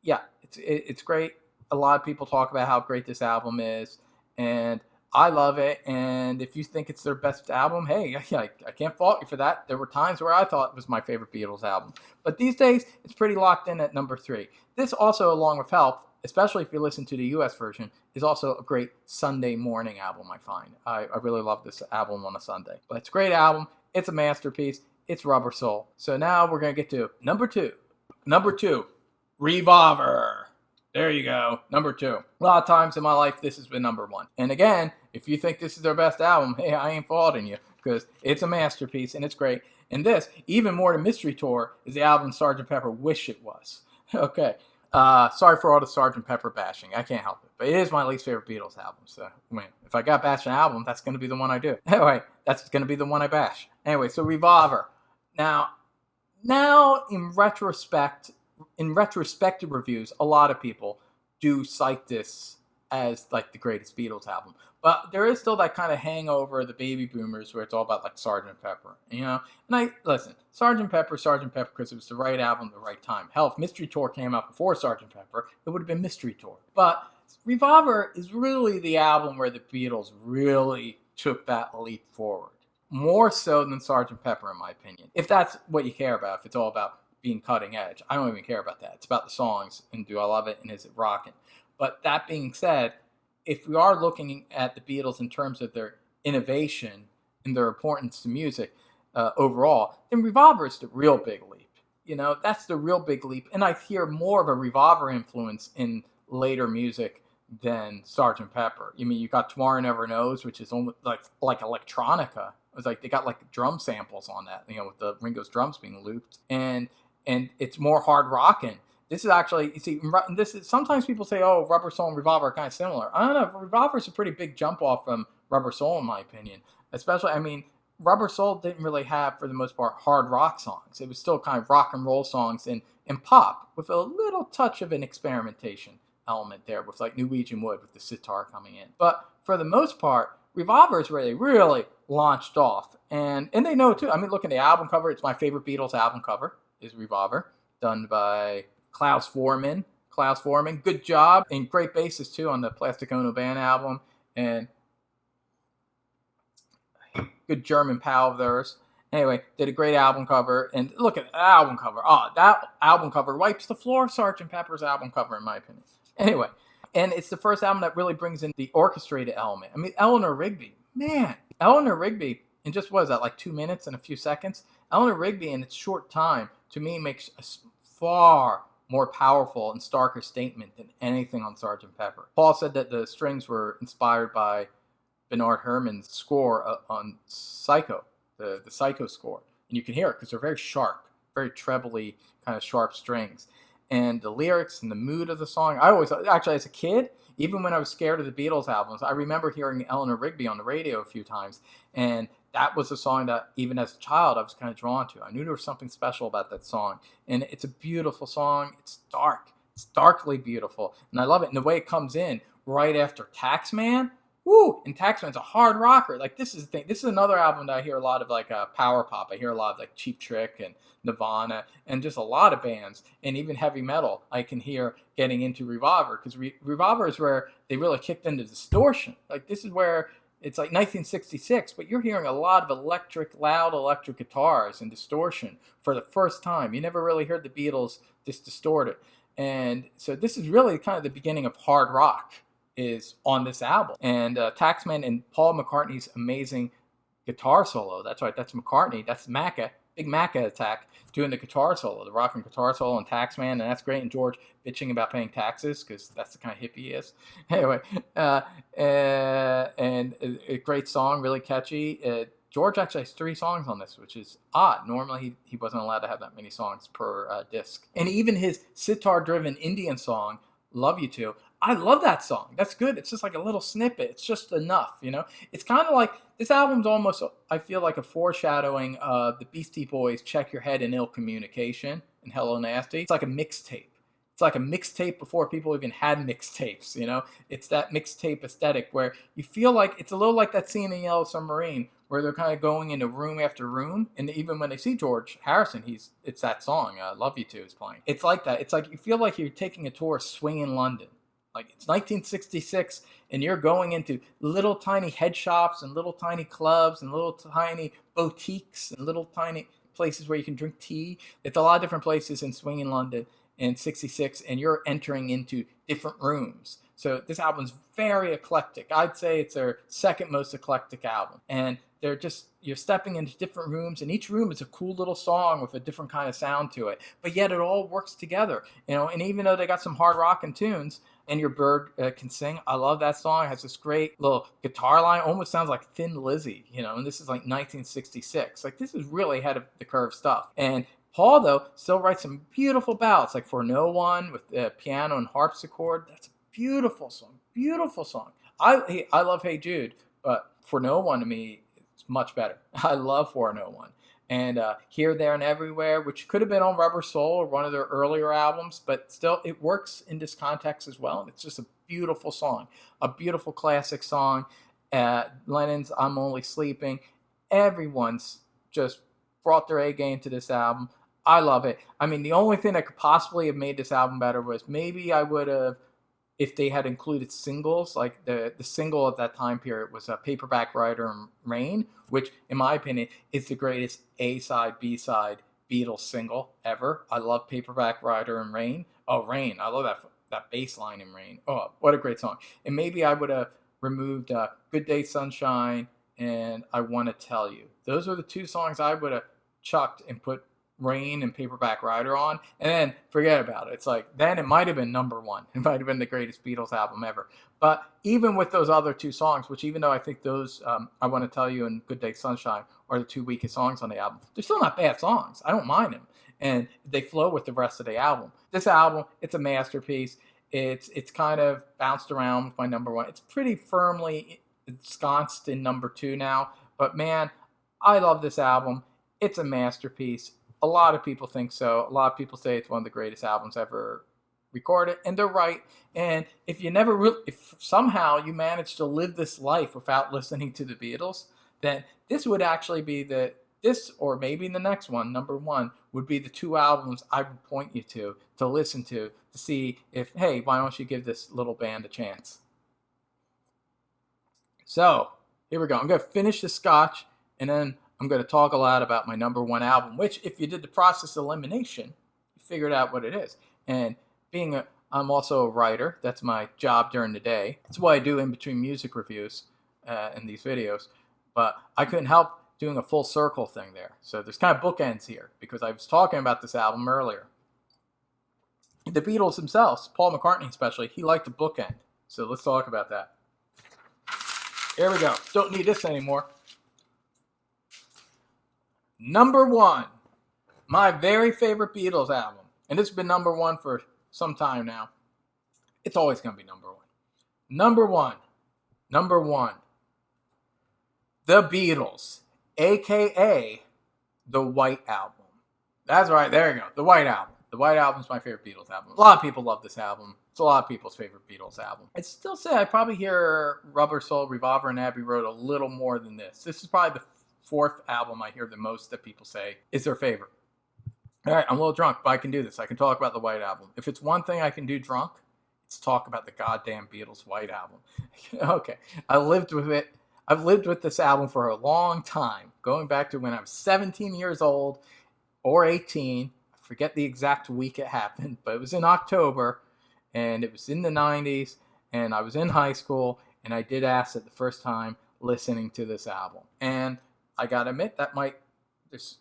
[SPEAKER 1] yeah, it's great. A lot of people talk about how great this album is, and I love it. And if you think it's their best album, hey, I can't fault you for that. There were times where I thought it was my favorite Beatles album. But these days, it's pretty locked in at number 3. This also, along with Help, especially if you listen to the US version, is also a great Sunday morning album, I find. I really love this album on a Sunday. But it's a great album. It's a masterpiece. It's Rubber Soul. So now we're going to get to number two. Number two, Revolver. There you go, number two. A lot of times in my life, this has been number one. And again, if you think this is their best album, hey, I ain't faulting you, because it's a masterpiece and it's great. And this, even more than Mystery Tour, is the album Sgt. Pepper wish it was. Okay, sorry for all the Sgt. Pepper bashing. I can't help it. But it is my least favorite Beatles album. So, I mean, if I got bashed an album, that's going to be the one I do. Anyway, that's going to be the one I bash. Anyway, so Revolver. Now in retrospective reviews, a lot of people do cite this as like the greatest Beatles album. But there is still that kind of hangover of the baby boomers where it's all about like Sgt. Pepper, you know? And listen, Sgt. Pepper, because it was the right album at the right time. Hell, if Mystery Tour came out before Sgt. Pepper, it would have been Mystery Tour. But Revolver is really the album where the Beatles really took that leap forward. More so than Sgt. Pepper, in my opinion. If that's what you care about, if it's all about being cutting edge. I don't even care about that. It's about the songs and do I love it and is it rocking. But that being said, if we are looking at the Beatles in terms of their innovation and their importance to music overall, then Revolver is the real big leap. You know, that's the real big leap. And I hear more of a Revolver influence in later music than Sgt. Pepper. You mean, you got Tomorrow Never Knows, which is almost like electronica. It was like they got like drum samples on that, you know, with the Ringo's drums being looped. And it's more hard rocking. This is actually, you see, sometimes people say, oh, Rubber Soul and Revolver are kind of similar. I don't know, Revolver's a pretty big jump off from Rubber Soul in my opinion. Especially, I mean, Rubber Soul didn't really have, for the most part, hard rock songs. It was still kind of rock and roll songs and pop with a little touch of an experimentation element there with like Norwegian Wood with the sitar coming in. But for the most part, Revolver is where they really launched off. And they know too. I mean, look at the album cover. It's my favorite Beatles album cover. Is Revolver, done by Klaus Voormann. Good job, and great bassist too on the Plastic Ono Band album, and good German pal of theirs. Anyway, did a great album cover, and look at the album cover. Oh, that album cover wipes the floor of Sgt. Pepper's album cover, in my opinion. Anyway, and it's the first album that really brings in the orchestrated element. I mean, Eleanor Rigby, in just, what is that, like 2 minutes and a few seconds? Eleanor Rigby, in its short time, to me, makes a far more powerful and starker statement than anything on Sgt. Pepper. Paul said that the strings were inspired by Bernard Herrmann's score on Psycho, the Psycho score. And you can hear it because they're very sharp, very trebly, kind of sharp strings. And the lyrics and the mood of the song, I always, actually as a kid, even when I was scared of the Beatles albums, I remember hearing Eleanor Rigby on the radio a few times, and that was a song that, even as a child, I was kind of drawn to. I knew there was something special about that song, and it's a beautiful song. It's dark. It's darkly beautiful, and I love it. And the way it comes in right after Taxman, woo! And Taxman's a hard rocker. Like, this is the thing. This is another album that I hear a lot of, like, power pop. I hear a lot of, like, Cheap Trick and Nirvana and just a lot of bands, and even heavy metal I can hear getting into Revolver, because Revolver is where they really kicked into distortion. Like, this is where it's like 1966, but you're hearing a lot of loud electric guitars and distortion for the first time. You never really heard the Beatles this distorted. And so this is really kind of the beginning of hard rock is on this album. And Taxman and Paul McCartney's amazing guitar solo. That's right, that's McCartney. That's Macca, big Macca attack, doing the guitar solo, the rock and guitar solo on Taxman, and that's great. And George bitching about paying taxes because that's the kind of hippie he is. Anyway, and a great song, really catchy. George actually has 3 songs on this, which is odd. Normally, he wasn't allowed to have that many songs per disc. And even his sitar-driven Indian song, Love You To, I love that song. That's good. It's just like a little snippet. It's just enough, you know? It's kind of like, this album's almost, I feel like a foreshadowing of the Beastie Boys' Check Your Head and Ill Communication and Hello Nasty. It's like a mixtape. It's like a mixtape before people even had mixtapes, you know? It's that mixtape aesthetic where you feel like, it's a little like that scene in Yellow Submarine where they're kind of going into room after room, and even when they see George Harrison, it's that song, Love You To, is playing. It's like that. It's like you feel like you're taking a tour swinging London. Like, it's 1966, and you're going into little tiny head shops and little tiny clubs and little tiny boutiques and little tiny places where you can drink tea. It's a lot of different places in swinging London. in 66 and you're entering into different rooms. So this album's very eclectic. I'd say it's their second most eclectic album. And you're stepping into different rooms, and each room is a cool little song with a different kind of sound to it. But yet it all works together, and even though they got some hard rockin' tunes, And Your Bird Can Sing, I love that song. It has this great little guitar line, almost sounds like Thin Lizzy, and this is like 1966. Like, this is really ahead of the curve stuff. And Paul, though, still writes some beautiful ballads, like For No One with piano and harpsichord. That's a beautiful song. Beautiful song. I love Hey Jude, but For No One to me is much better. I love For No One. And Here, There, and Everywhere, which could have been on Rubber Soul or one of their earlier albums, but still it works in this context as well. And it's just a beautiful song, a beautiful classic song. Lennon's I'm Only Sleeping. Everyone's just brought their A game to this album. I love it. I mean, the only thing that could possibly have made this album better was maybe I would have, if they had included singles, like the single at that time period was Paperback Writer and Rain, which, in my opinion, is the greatest A-side, B-side Beatles single ever. I love Paperback Writer and Rain. Oh, Rain. I love that bass line in Rain. Oh, what a great song. And maybe I would have removed Good Day Sunshine and I Want to Tell You. Those are the two songs I would have chucked and put Rain and Paperback Writer on, and then forget about it. It's like, then it might have been number one. It might have been the greatest Beatles album ever. But even with those other two songs, which even though I think those, I Want to Tell You and Good Day Sunshine are the two weakest songs on the album, they're still not bad songs. I don't mind them. And they flow with the rest of the album. This album, it's a masterpiece. It's kind of bounced around with my number one. It's pretty firmly ensconced in number two now. But man, I love this album. It's a masterpiece. A lot of people think so. A lot of people say it's one of the greatest albums ever recorded, and they're right. And if somehow you manage to live this life without listening to the Beatles, then this would actually be this or maybe the next one, number one, would be the two albums I would point you to listen to see if, hey, why don't you give this little band a chance? So here we go. I'm going to finish the scotch, and then I'm going to talk a lot about my number one album, which, if you did the process of elimination, you figured out what it is. And I'm also a writer. That's my job during the day. That's what I do in between music reviews and these videos. But I couldn't help doing a full circle thing there. So there's kind of bookends here, because I was talking about this album earlier. The Beatles themselves, Paul McCartney especially, he liked to bookend. So let's talk about that. Here we go. Don't need this anymore. Number one, my very favorite Beatles album. And this has been number one for some time now. It's always going to be number one. Number one. The Beatles, a.k.a. The White Album. That's right, there you go. The White Album. The White Album is my favorite Beatles album. A lot of people love this album. It's a lot of people's favorite Beatles album. I'd still say I probably hear Rubber Soul, Revolver, and Abbey Road a little more than this. This is probably the fourth album I hear the most that people say is their favorite. All right, I'm a little drunk, but I can do this. I can talk about the White Album. If it's one thing I can do drunk, it's talk about the goddamn Beatles' White Album. Okay, I've lived with this album for a long time, going back to when I was 17 years old or 18. I forget the exact week it happened, but it was in October, and it was in the 90s, and I was in high school, and I did acid the first time listening to this album. And I gotta admit, there's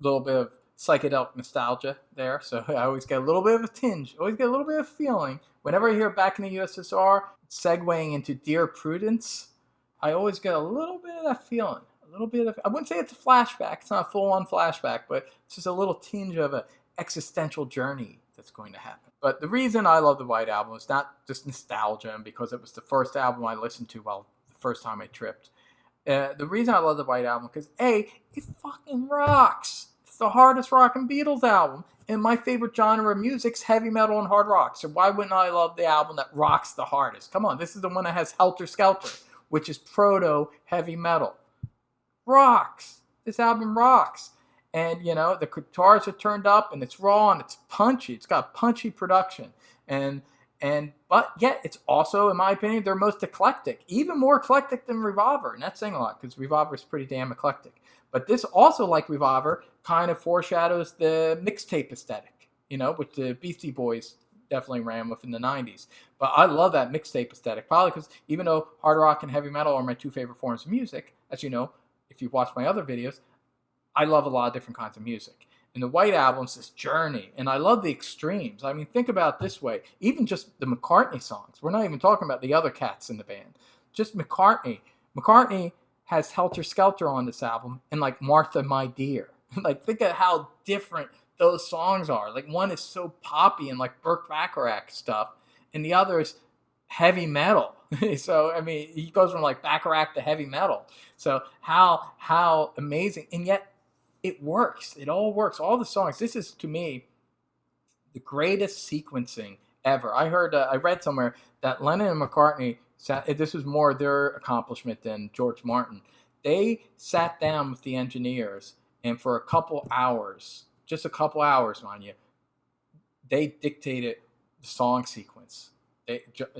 [SPEAKER 1] a little bit of psychedelic nostalgia there, so I always get a little bit of a tinge, always get a little bit of feeling. Whenever I hear Back in the USSR, segueing into Dear Prudence, I always get a little bit of that feeling. I wouldn't say it's a flashback, it's not a full-on flashback, but it's just a little tinge of an existential journey that's going to happen. But the reason I love the White Album is not just nostalgia, and because it was the first album I listened to the first time I tripped. The reason I love the White Album, because A, it fucking rocks. It's the hardest rocking Beatles album, and my favorite genre of music's heavy metal and hard rock. So why wouldn't I love the album that rocks the hardest? Come on, this is the one that has Helter Skelter, which is proto heavy metal. Rocks. This album rocks. And the guitars are turned up, and it's raw, and it's punchy. It's got punchy production, but yet it's also, in my opinion, their most eclectic, even more eclectic than Revolver. And that's saying a lot, because Revolver is pretty damn eclectic. But this also, like Revolver, kind of foreshadows the mixtape aesthetic. which the Beastie Boys definitely ran with in the 90s. But I love that mixtape aesthetic, probably because even though hard rock and heavy metal are my two favorite forms of music, as you know, if you've watched my other videos, I love a lot of different kinds of music. And the White Album's this journey, and I love the extremes. I mean, think about it this way. Even just the McCartney songs. We're not even talking about the other cats in the band. Just McCartney. McCartney has Helter Skelter on this album, and like Martha, My Dear. Like, think of how different those songs are. Like, one is so poppy and like Burt Bacharach stuff, and the other is heavy metal. So, I mean, he goes from like Bacharach to heavy metal. So how amazing. And yet it works. It all works. All the songs. This is, to me, the greatest sequencing ever. I read somewhere that Lennon and McCartney, this was more their accomplishment than George Martin. They sat down with the engineers, and for a couple hours, just a couple hours, mind you, they dictated the song sequence.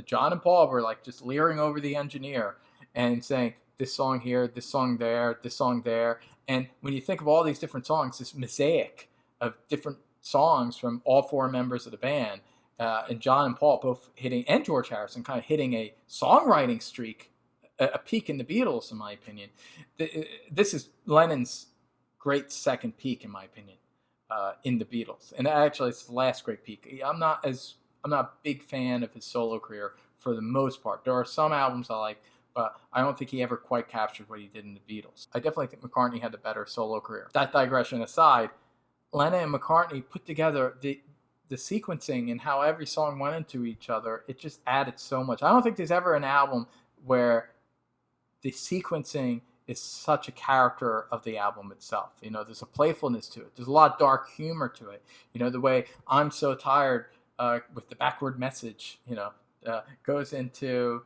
[SPEAKER 1] John and Paul were like just leering over the engineer and saying, this song here, this song there, this song there. And when you think of all these different songs, this mosaic of different songs from all four members of the band, and John and Paul both hitting, and George Harrison kind of hitting a songwriting streak, a peak in the Beatles, in my opinion. This is Lennon's great second peak, in my opinion, in the Beatles. And actually, it's the last great peak. I'm not a big fan of his solo career for the most part. There are some albums I like, but I don't think he ever quite captured what he did in the Beatles. I definitely think McCartney had the better solo career. That digression aside, Lennon and McCartney put together the sequencing and how every song went into each other. It just added so much. I don't think there's ever an album where the sequencing is such a character of the album itself. There's a playfulness to it. There's a lot of dark humor to it. The way I'm So Tired with the backward message, goes into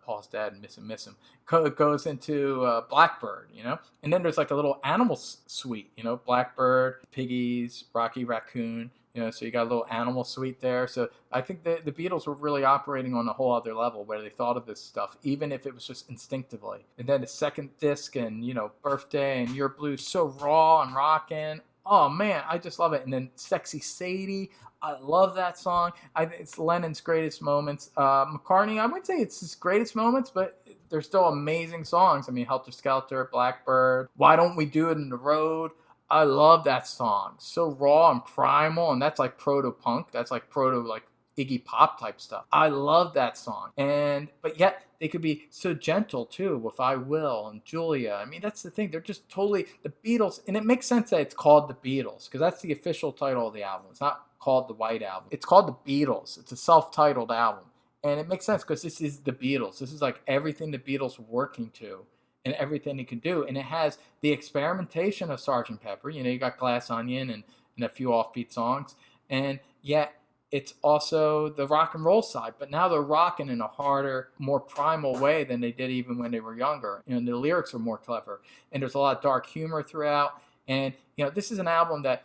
[SPEAKER 1] Paul's dead and miss him. Goes into Blackbird, and then there's like a little animal suite, Blackbird, piggies, Rocky Raccoon, so you got a little animal suite there. So I think the Beatles were really operating on a whole other level where they thought of this stuff, even if it was just instinctively. And then the second disc and, Birthday and Your Blue, so raw and rockin'. Oh man, I just love it. And then Sexy Sadie, I love that song. It's Lennon's greatest moments. McCartney, I wouldn't say it's his greatest moments, but they're still amazing songs. I mean, Helter Skelter, Blackbird, Why Don't We Do It in the Road? I love that song. So raw and primal, and that's like proto-punk. That's like like Iggy Pop type stuff. I love that song. But yet they could be so gentle too with I Will and Julia. I mean, that's the thing. They're just totally the Beatles, and it makes sense that it's called the Beatles because that's the official title of the album. It's not called the White Album. It's called the Beatles. It's a self-titled album. And it makes sense because this is the Beatles. This is like everything the Beatles were working to and everything they could do. And it has the experimentation of Sgt. Pepper. You got Glass Onion and a few offbeat songs. And yet it's also the rock and roll side. But now they're rocking in a harder, more primal way than they did even when they were younger. The lyrics are more clever. And there's a lot of dark humor throughout. And, this is an album that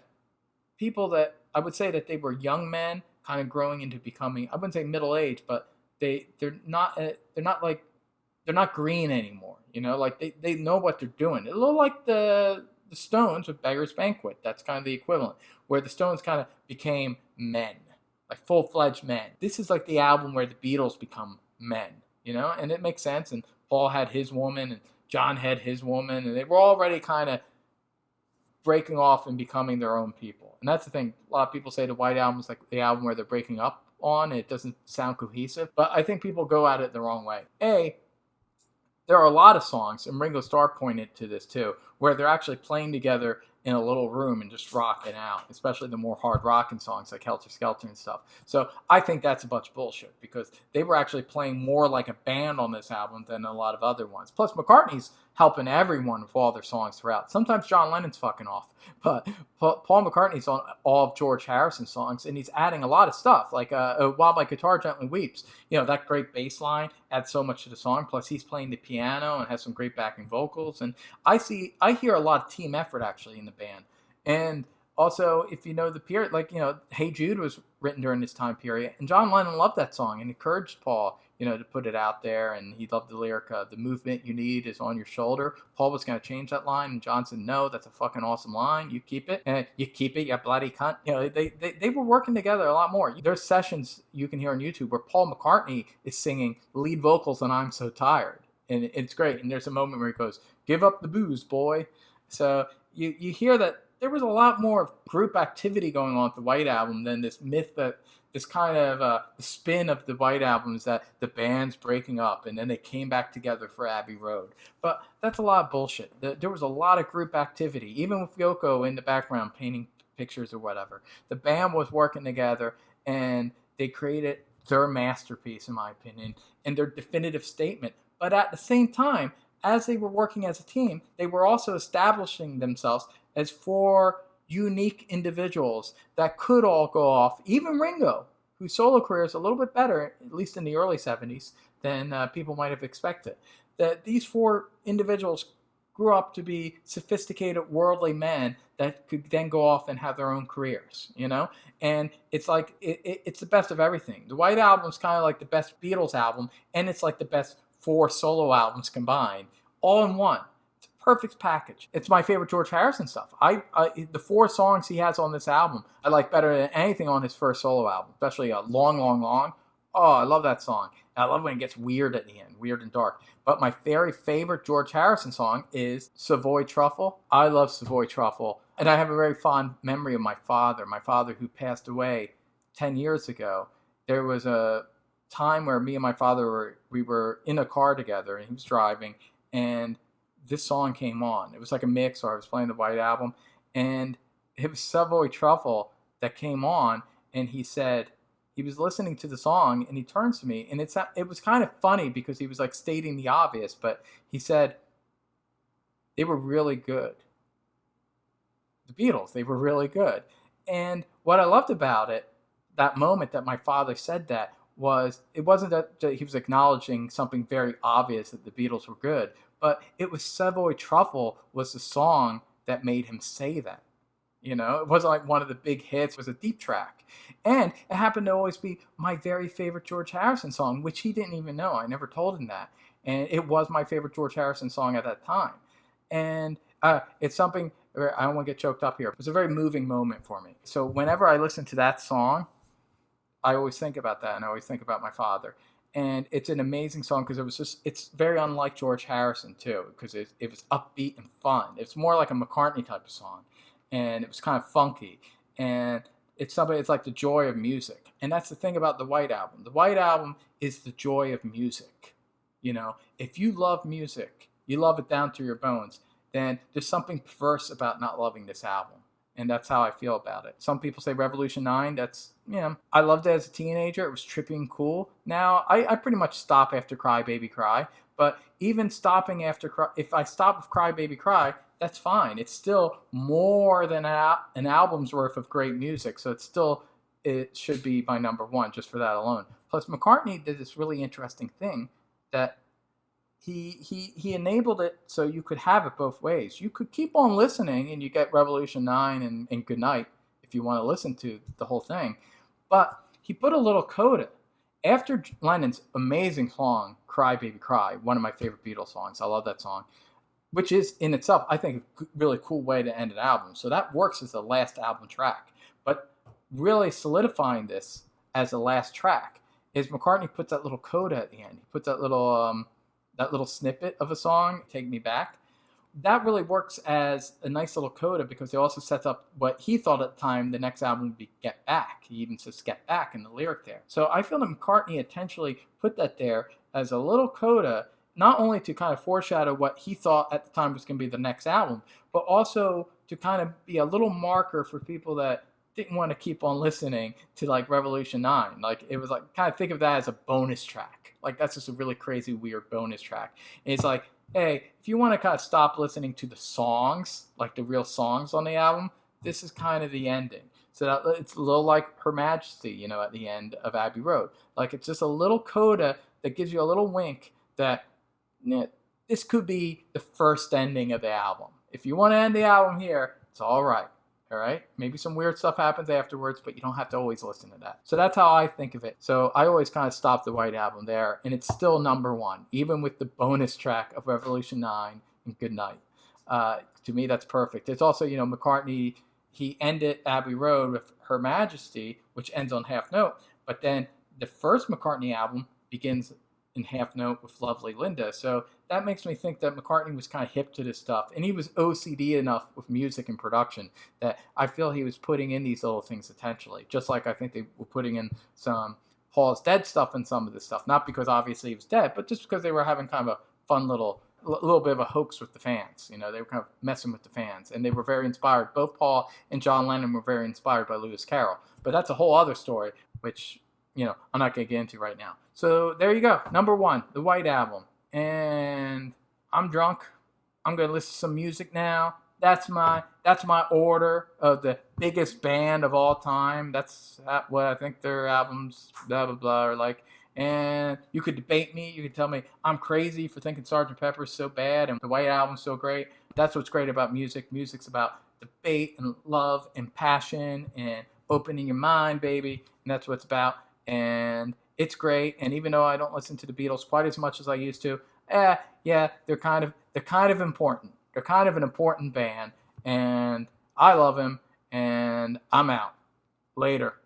[SPEAKER 1] people that I would say that they were young men kind of growing into becoming, I wouldn't say middle age, but they're not green anymore. Like they know what they're doing. A little like the Stones with Beggar's Banquet. That's kind of the equivalent, where the Stones kind of became men, like full-fledged men. This is like the album where the Beatles become men, and it makes sense. And Paul had his woman, and John had his woman, and they were already kind of breaking off and becoming their own people. And that's the thing. A lot of people say the White Album is like the album where they're breaking up on. It doesn't sound cohesive. But I think people go at it the wrong way. There are a lot of songs, and Ringo Starr pointed to this too, where they're actually playing together in a little room and just rocking out, especially the more hard rocking songs like Helter Skelter and stuff. So I think that's a bunch of bullshit because they were actually playing more like a band on this album than a lot of other ones. Plus, McCartney's helping everyone with all their songs throughout. Sometimes John Lennon's fucking off, but Paul McCartney's on all of George Harrison's songs, and he's adding a lot of stuff, like While My Guitar Gently Weeps. That great bass line adds so much to the song. Plus, he's playing the piano and has some great backing vocals. And I hear a lot of team effort actually in the band. And also, if you know the period, like, Hey Jude was written during this time period, and John Lennon loved that song and encouraged Paul, to put it out there. And he loved the lyric, "The movement you need is on your shoulder." Paul was going to change that line, and John said, "No, that's a fucking awesome line. You keep it. You keep it, you bloody cunt." They were working together a lot more. There's sessions you can hear on YouTube where Paul McCartney is singing lead vocals on "I'm So Tired." And it's great. And there's a moment where he goes, "Give up the booze, boy." So you hear that there was a lot more of group activity going on with the White Album than this myth that this kind of the spin of the White Album is that the band's breaking up and then they came back together for Abbey Road. But that's a lot of bullshit. There was a lot of group activity, even with Yoko in the background painting pictures or whatever. The band was working together and they created their masterpiece, in my opinion, and their definitive statement. But at the same time, as they were working as a team, they were also establishing themselves as four unique individuals that could all go off. Even Ringo, whose solo career is a little bit better, at least in the early 70s, than people might have expected. That these four individuals grew up to be sophisticated, worldly men that could then go off and have their own careers, And it's like, it's the best of everything. The White Album is kind of like the best Beatles album, and it's like the best 4 solo albums combined, all in one. It's a perfect package. It's my favorite George Harrison stuff. The 4 songs he has on this album, I like better than anything on his first solo album, especially Long, Long, Long. Oh, I love that song. I love when it gets weird at the end, weird and dark. But my very favorite George Harrison song is Savoy Truffle. I love Savoy Truffle. And I have a very fond memory of my father who passed away 10 years ago. There was a time where me and my father we were in a car together and he was driving and this song came on. It was like a mix, or I was playing the White Album and it was Savoy Truffle that came on, and he said he was listening to the song and he turns to me and it was kind of funny because he was like stating the obvious, but he said they were really good. The Beatles, they were really good. And what I loved about it, that moment that my father said that, it wasn't that he was acknowledging something very obvious that the Beatles were good, but it was Savoy Truffle was the song that made him say that. It wasn't like one of the big hits. It was a deep track. And it happened to always be my very favorite George Harrison song, which he didn't even know. I never told him that. And it was my favorite George Harrison song at that time. And it's something, I don't want to get choked up here. It was a very moving moment for me. So whenever I listen to that song, I always think about that, and I always think about my father. And it's an amazing song because it's very unlike George Harrison too, because it was upbeat and fun. It's more like a McCartney type of song, and it was kind of funky. And it's like the joy of music. And that's the thing about the White Album. The White Album is the joy of music. If you love music, you love it down to your bones, then there's something perverse about not loving this album. And that's how I feel about it. Some people say Revolution 9, I loved it as a teenager. It was trippy and cool. Now, I pretty much stop after Cry Baby Cry. But even stopping after Cry, if I stop with Cry Baby Cry, that's fine. It's still more than an album's worth of great music. So it should be my number 1 just for that alone. Plus, McCartney did this really interesting thing that he enabled it so you could have it both ways. You could keep on listening and you get Revolution 9 and Goodnight if you want to listen to the whole thing. But he put a little coda. After Lennon's amazing song, Cry Baby Cry, one of my favorite Beatles songs, I love that song, which is in itself, I think, a really cool way to end an album. So that works as the last album track. But really solidifying this as the last track is McCartney puts that little coda at the end. He puts that little snippet of a song, Take Me Back. That really works as a nice little coda because it also sets up what he thought at the time the next album would be Get Back. He even says Get Back in the lyric there. So I feel that McCartney intentionally put that there as a little coda, not only to kind of foreshadow what he thought at the time was going to be the next album, but also to kind of be a little marker for people that didn't want to keep on listening to like Revolution 9. Like it was like, kind of think of that as a bonus track. Like that's just a really crazy, weird bonus track. And it's like, hey, if you want to kind of stop listening to the songs, like the real songs on the album, this is kind of the ending. So that it's a little like Her Majesty, at the end of Abbey Road. Like it's just a little coda that gives you a little wink that this could be the first ending of the album. If you want to end the album here, it's all right. All right. Maybe some weird stuff happens afterwards, but you don't have to always listen to that. So that's how I think of it. So I always kind of stop the White Album there, and it's still number one, even with the bonus track of Revolution 9 and Good Night. To me, that's perfect. It's also, McCartney, he ended Abbey Road with Her Majesty, which ends on half note, but then the first McCartney album begins in half note with Lovely Linda. So that makes me think that McCartney was kind of hip to this stuff, and he was OCD enough with music and production that I feel he was putting in these little things intentionally, just like I think they were putting in some Hall's Dead stuff and some of this stuff, not because obviously he was dead, but just because they were having kind of a fun little bit of a hoax with the fans. They were kind of messing with the fans, and they were very inspired. Both Paul and John Lennon were very inspired by Lewis Carroll, but that's a whole other story, which I'm not going to get into right now. So there you go. Number one, the White Album. And I'm drunk. I'm going to listen to some music now. That's my order of the biggest band of all time. That's what I think their albums, blah, blah, blah, are like. And you could debate me. You could tell me I'm crazy for thinking Sgt. Pepper's so bad and the White Album's so great. That's what's great about music. Music's about debate and love and passion and opening your mind, baby. And that's what it's about. And it's great. And even though I don't listen to the Beatles quite as much as I used to, yeah, they're kind of important. They're kind of an important band, and I love them. And I'm out. Later.